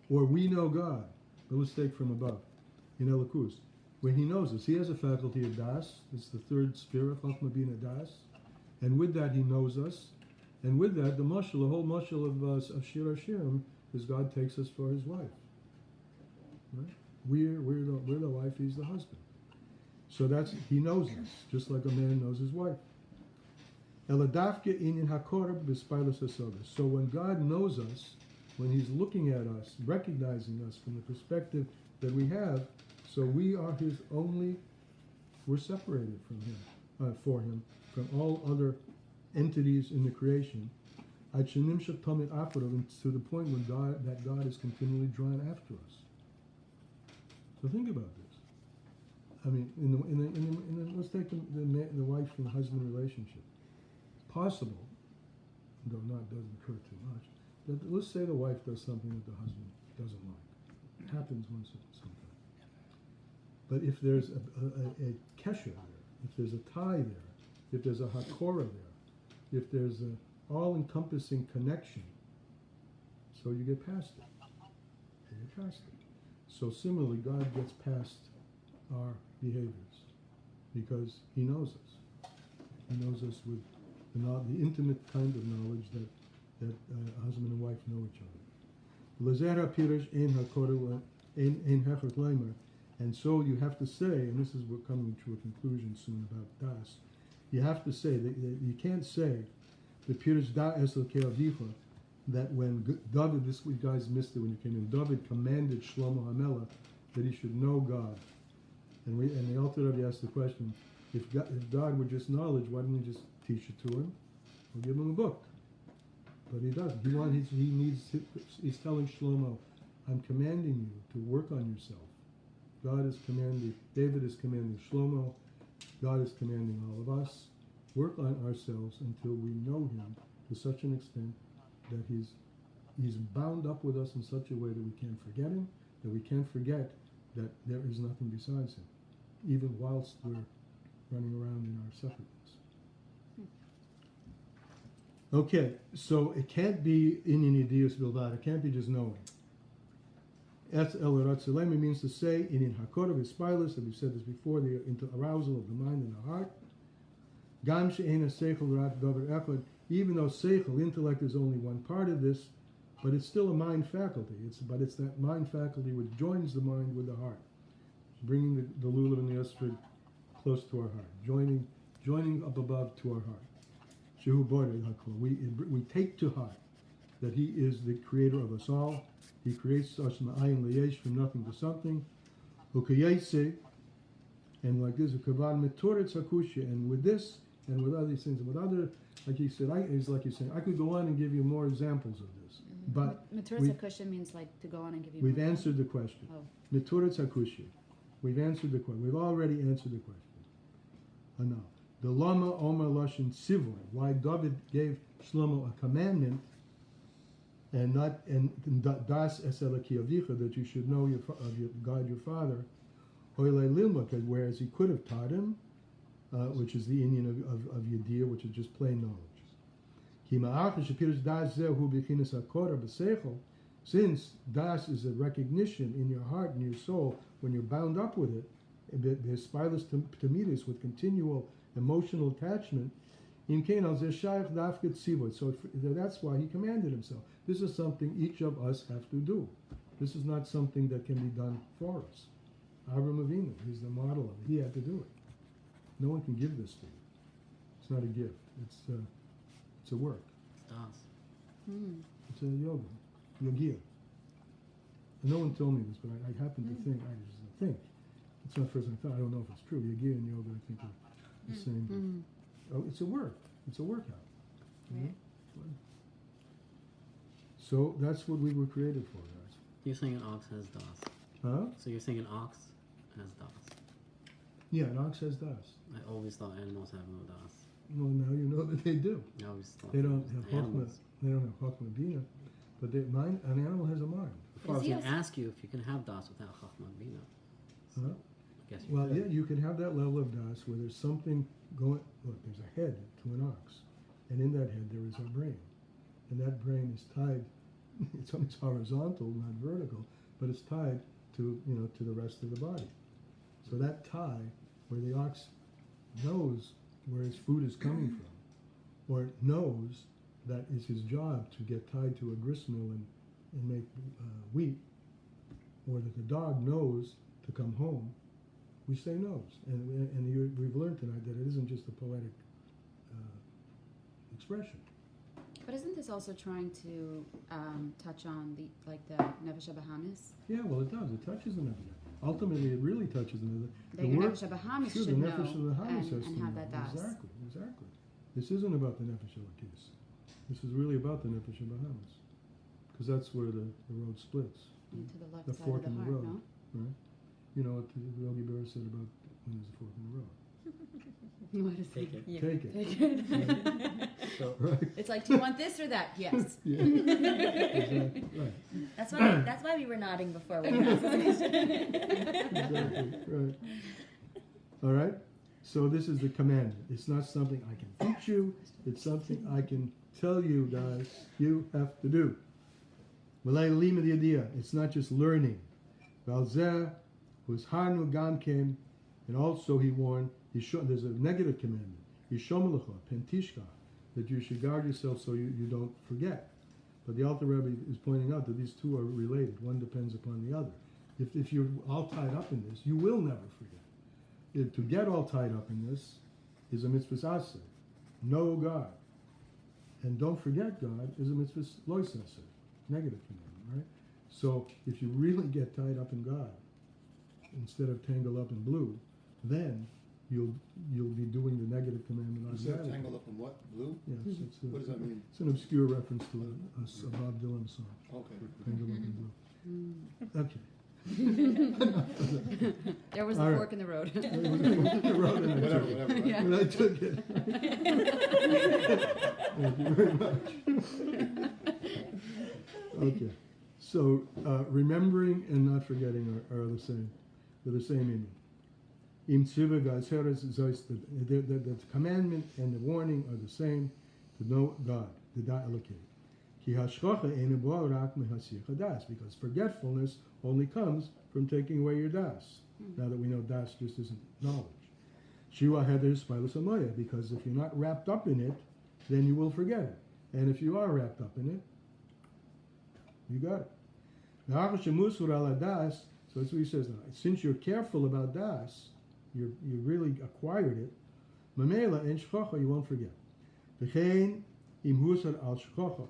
Or we know God, but let's take from above. In Elikus, when he knows us, he has a faculty of das. It's the third sphere of Chachma Bina Das, and with that he knows us, and with that the whole mashal of Shir Hashirim is God takes us for his wife. Right? We're the wife, he's the husband. So that's, he knows us, just like a man knows his wife. Eladafke inin hakorab b'spilus hasogas. So when God knows us, when he's looking at us, recognizing us from the perspective that we have, so we are his only, we're separated from him, for him, from all other entities in the creation. To the point when God is continually drawn after us. So think about this. I mean, let's take the wife and husband relationship. Possible, though not doesn't occur too much, that let's say the wife does something that the husband doesn't like. It happens once sometimes. But if there's a kesher there, if there's a tie there, if there's a hakora there, if there's an all-encompassing connection, so you get past it. You get past it. So similarly, God gets past our behaviors because he knows us. He knows us with the intimate kind of knowledge that husband and wife know each other. And so you have to say, and this is we're coming to a conclusion soon about das, you have to say that you can't say the Pirish da esel ke'avicha, that when David, this you guys missed it when you came in, David commanded Shlomo HaMelech that he should know God. And the Alter Rebbe asked the question, if God were just knowledge, why didn't he just teach it to him? He'll give him a book. But he doesn't. He's telling Shlomo, I'm commanding you to work on yourself. God is commanding, David is commanding Shlomo, God is commanding all of us. Work on ourselves until we know him to such an extent that he's bound up with us in such a way that we can't forget him, that we can't forget that there is nothing besides him, even whilst we're running around in our separateness. Okay, so it can't be inyan yediyus bilvad. It can't be just knowing. Etz el ratzelemi means to say inyan hakor of ispilus, that we've said this before, the into arousal of the mind and the heart. Gam she'ena seichel rat davar echad, even though seichel, intellect, is only one part of this, but it's still a mind faculty. It's that mind faculty which joins the mind with the heart, bringing the lulav and the esrog close to our heart, joining up above to our heart. Shehu bored hakol. We take to heart that he is the creator of us all. He creates us ma'ayin leyesh, from nothing to something. Ukayese, and like this, ukavan metoretz hakushya, and with this and with other things, and with other, like he said, it's like he's saying, I could go on and give you more examples of this, but Maturitz hakushya means like to go on and give you. we've more. answered the question. Oh. Metoretz hakushya. We've answered the question. We've already answered the question. Now, the lama omer lashon sivoy. Why David gave Shlomo a commandment, and not das es elaki avicha, that you should know your God your father. Hoyle lilma, whereas he could have taught him, which is the Indian of Yediyah, which is just plain knowledge. Since das is a recognition in your heart and your soul, when you're bound up with it, the spiralus tamidas, with continual emotional attachment, so that's why he commanded himself. This is something each of us have to do. This is not something that can be done for us. Avraham Avinu, he's the model of it. He had to do it. No one can give this to you. It's not a gift. It's a work. Das. It's a yogia. And no one told me this, but I happen to think. It's not the first time I thought. I don't know if it's true. Yogia and yoga, I think, are the same. Oh, it's a work. It's a workout. Right. So that's what we were created for, guys. You're saying an ox has das. Huh? So you're saying an ox has das. Yeah, an ox has das. I always thought animals have no das. Well, now you know that they do. I always thought They don't have chokmah. animals. They don't have chokmah bina, but an animal has a mind. Well, I was Is he going to also- ask you if you can have das without chachma bina. Huh? I guess you Well, could. yeah, you can have that level of das where there's something going. Look, there's a head to an ox, and in that head there is a brain, and that brain is tied. It's horizontal, not vertical, but it's tied to the rest of the body. So that tie, where the ox knows where his food is coming from, or it knows that it's his job to get tied to a gristmill and make wheat, or that the dog knows to come home, we say knows. And we've learned tonight that it isn't just a poetic expression. But isn't this also trying to touch on the Nefesh Bahamis? Yeah, well, it does. It touches the nefesh. Ultimately, it really touches the nefesh. The Nefesh Bahamis Sure, the should nefesh of the know Hamas has and to have know. that das. Exactly. This isn't about the nefesh elokis. This is really about the nefesh of Bahamas, because that's where the road splits. Into the left The side fork of the in the heart, road. no? Right? You know what the Yogi Bear said about when there's a fork in the road. What is Take it. Yeah. Take it. Take it. So, Right. It's like, do you want this or that? Yes. Yeah. Exactly. Right. That's why we were nodding before we asked the question. Exactly. Right. All right. So this is the commandment. It's not something I can teach you. It's something I can tell you guys you have to do. It's not just learning. Valzeh was Hanu Gamkem, and also he warned. There's a negative commandment. Yishomelecha pentishka, that you should guard yourself so you don't forget. But the Alter Rebbe is pointing out that these two are related. One depends upon the other. If you're all tied up in this, you will never forget. To get all tied up in this is a mitzvah aseh. Know God. And don't forget God is a mitzvah lois aseh. Negative commandment, right? So if you really get tied up in God, instead of tangled up in blue, then you'll be doing the negative commandment You said automatically. tangled up in what? Blue? Yes, What does that mean? it's an obscure reference to a Bob Dylan song. Okay. Tangled up in blue. Mm. Okay. There was the All right. fork in the road. The road and I Whatever, took it. whatever. Right? Yeah. And I took it. Thank you very much. Okay. So remembering and not forgetting are the same. They're the same meaning. Im tzivah v'asheres zois, the commandment and the warning are the same. To know God, the da elokei. Ki hashkocha einu bo rak mehasich hadas, because forgetfulness only comes from taking away your das. Now that we know das just isn't knowledge. Shiva heder spilus amoya, because if you're not wrapped up in it, then you will forget it. And if you are wrapped up in it, you got it. Now, das, so that's what he says now. Since you're careful about das, you really acquired it. Mamela and shchocha, you won't forget. V'chein im husar al shchocha.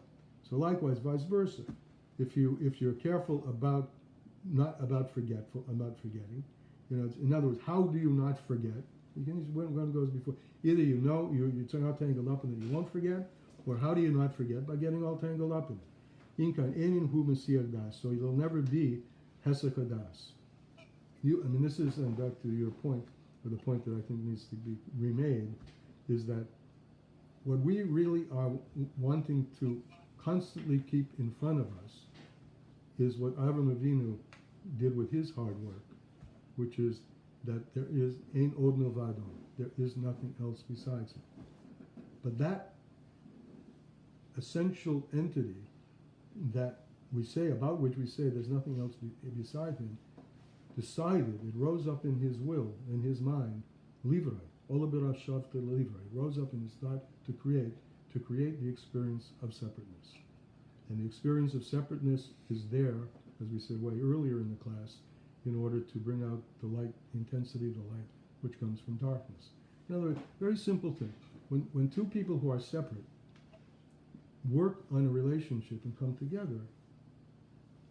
So likewise, vice versa. If you're careful about forgetting, in other words, how do you not forget? One goes before. Either you know you're not tangled up in it, you won't forget, or how do you not forget? By getting all tangled up in it. Inkan enin hu mesiyach das. So you'll never be hesek hadas. This is, and back to your point, or the point that I think needs to be remade, is that what we really are wanting to constantly keep in front of us is what Avram Avinu did with his hard work, which is that there is ein od milvado, there is nothing else besides it. But that essential entity that we say, about which we say there's nothing else beside him, decided, it rose up in his will, in his mind, livrei, ola b'rashav to livrei, rose up in his thought to create the experience of separateness. And the experience of separateness is there, as we said way earlier in the class, in order to bring out the light, intensity of the light, which comes from darkness. In other words, very simple thing. When two people who are separate work on a relationship and come together,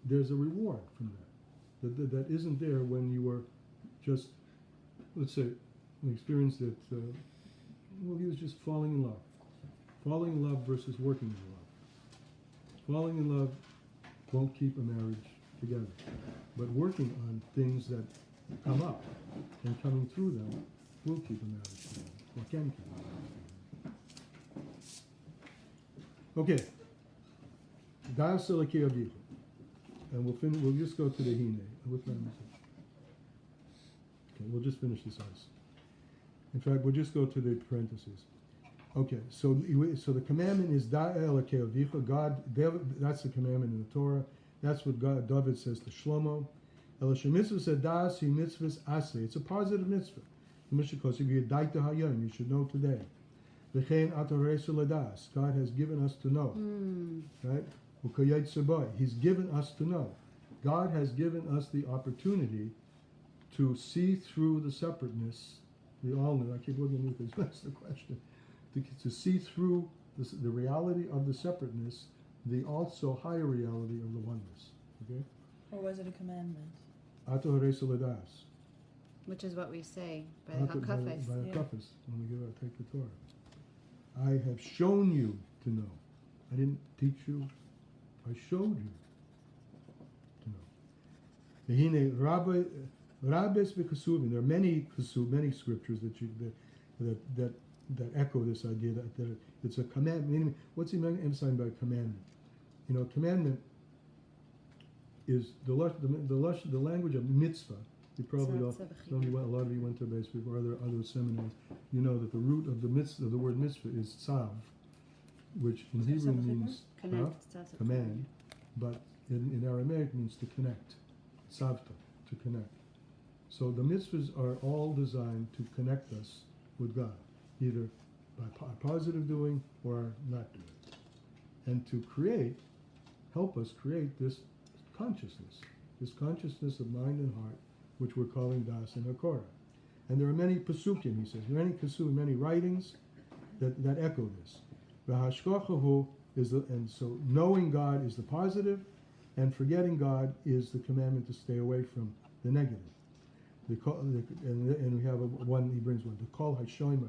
there's a reward from that. That isn't there when you were just, let's say, an experience that, he was just falling in love. Falling in love versus working in love. Falling in love won't keep a marriage together. But working on things that come up and coming through them will keep a marriage together, or can keep a marriage together. Okay. Das elokei avicha. And we'll just go to the hine. What time is it? Okay, we'll just finish this ice. In fact, we'll just go to the parentheses. Okay, so the commandment is da elokei avicha. God, that's the commandment in the Torah. That's what David says to Shlomo. Elisha mitzvah said das hi mitzvahs aseh. It's a positive mitzvah. You should know today. God has given us to know. Right? He's given us to know. God has given us the opportunity to see through the separateness. We all know. I keep looking at this. That's the question. To see through the reality of the separateness, the also higher reality of the oneness. Okay? Or was it a commandment? Which is what we say by By Hakafes. Hakafes, when we take the Torah. I have shown you to know. I didn't teach you. I showed you to know. Rabbis v'kasuvim. There are many scriptures that echo this idea that it's a commandment. What's he emphasizing by commandment? Commandment is the language of mitzvah. You probably a lot of you went to base or other seminaries. You know that the root of the mitzvah, the word mitzvah, is tzav, which in Hebrew means command, but in Aramaic means to connect, tzavta, to connect. So the mitzvahs are all designed to connect us with God, either by positive doing or not doing, and to help us create this consciousness of mind and heart, which we're calling das and hakora. And there are many pasukim, he says, many writings that echo this. And so knowing God is the positive, and forgetting God is the commandment to stay away from the negative. and we have one. He brings one. The kol hashoyma.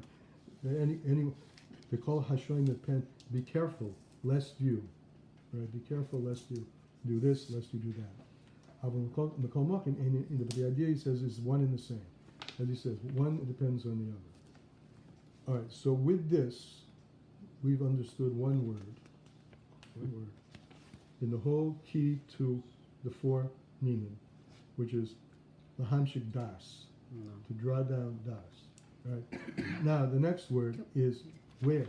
The kol hashoyma pen. Be careful, lest you. Right. Be careful, lest you do this, lest you do that. But the idea, he says, is one and the same. As he says, one depends on the other. All right. So with this, we've understood one word in the whole key to the four minim, which is the hamshik das, to draw down das. Right. Now the next word is where,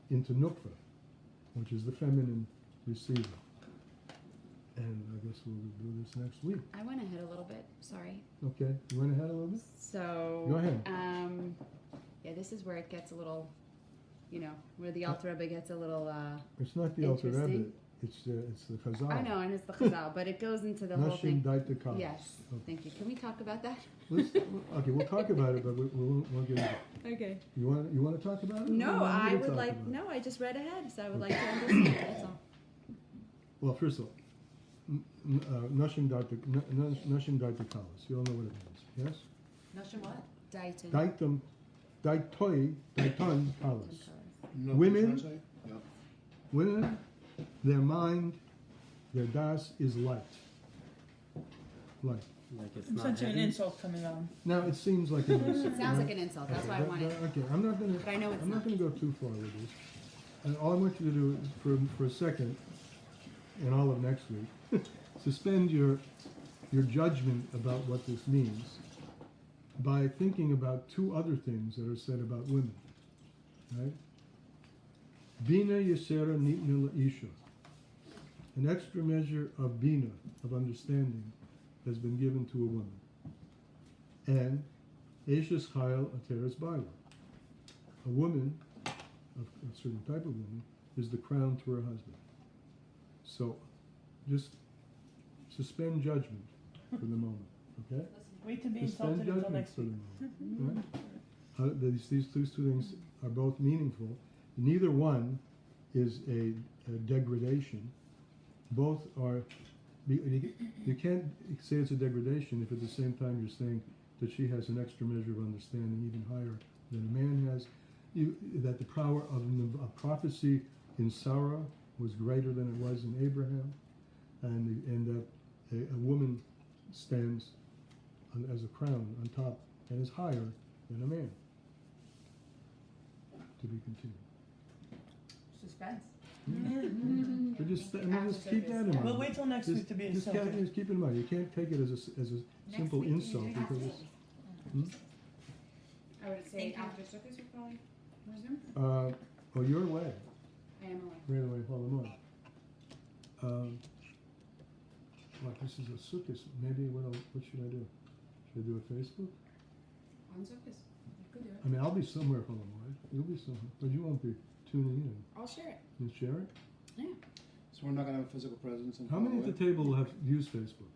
into nukva, which is the feminine receiver. And I guess we'll do this next week. I went ahead a little bit. Sorry. Okay, you went ahead a little bit. So Go ahead. Yeah, this is where it gets a little, where the Alter Rebbe gets a little. It's not the Alter Rebbe. Interesting. It's the Chazal. I know, and it's the Chazal, but it goes into the whole Nashim thing. daita kalas. Yes, thank you. Can we talk about that? Okay, we'll talk about it, but we won't get into it. Okay. You want to talk about it? No, Or you want me I to would talk like. about it? No, I just read ahead, so I would like to understand. That's all. Well, first of all, Nashim daita kalas. You all know what it means, yes? Nashim what? Daiton. Daiton kalas. No, Women- translate? Yeah. Women, their mind, their das is light. Light. Like it's I'm not sensing an heavy. insult coming on. Now it seems like an insult. It sounds like an insult. That's why I wanted. Okay, I'm not gonna. But I know it's I'm not not. going to go too far with this. And all I want you to do is, for a second, and all of next week, suspend your judgment about what this means by thinking about two other things that are said about women. Right? Bina yesera nitnu la'isha. An extra measure of bina, of understanding, has been given to a woman. And Eshes chayil ateres baila. A woman, a certain type of woman, is the crown to her husband. So, just suspend judgment for the moment, okay? Wait to be Suspend insulted until judgment next for the week. moment, right? These two things are both meaningful. Neither one is a degradation. Both are. You can't say it's a degradation if at the same time you're saying that she has an extra measure of understanding even higher than a man has. That the power of prophecy in Sarah was greater than it was in Abraham, and that a woman stands as a crown on top and is higher than a man. To be continued. Suspense. So just keep that in mind. We'll wait till next week to be just insulted. keep in mind, you can't take it as a simple insult because it's. I would say after Sukkot we probably resume. Oh, you're away. I am away. Right away, hold on. What, this is a sukkah. Maybe what should I do? Should I do a Facebook? On Sukkot. You could do it. I mean, I'll be somewhere, hold on. You'll be somewhere, but you won't be tuning in. I'll share it. You share it? Yeah. So we're not gonna have a physical presence. And How many at the table have used Facebook?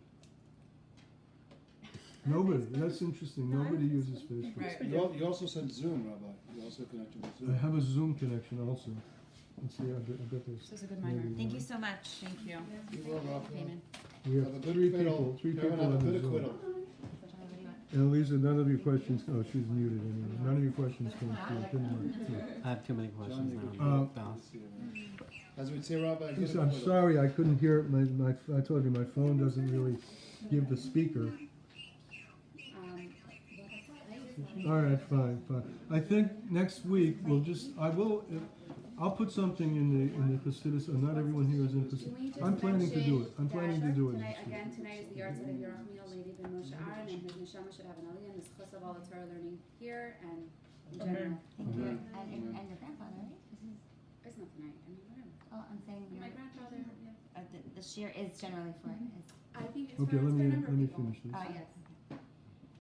Nobody. That's interesting. Nobody uses Facebook. Right. You also said Zoom, Rabbi. You also connected with Zoom. I have a Zoom connection also. Let's see, I bet there's. This is a good mimer. maybe Thank one. you so much. Thank you. You will, Rabbi. Payment. We have Have a good three acquittal. people Karen, have a on good the Zoom. acquittal. And Lisa, none of your questions, oh, she's muted anyway. None of your questions came through. It didn't work. I have too many questions John, now. you about Das. As we'd say, Rabbi, get Lisa, an I'm acquittal. sorry, I couldn't hear it. I told you, my phone doesn't really give the speaker. All right, fine. I think next week I'll put something in the Chassidus. Not everyone here is in Chassidus. I'm planning to do it. I'm planning to do it. Tonight is the Yahrzeit of Yerachmiel, Levi ben Moshe Aaron, and his neshama should have an aliyah, and this chus of all the Torah learning here and in general. Thank you. And your grandfather, right? It's not tonight. I mean, whatever. Oh, I'm saying My grandfather. Yeah. the shear is generally for his. I think it's Okay, for let a me number of people. finish this. Oh, yes.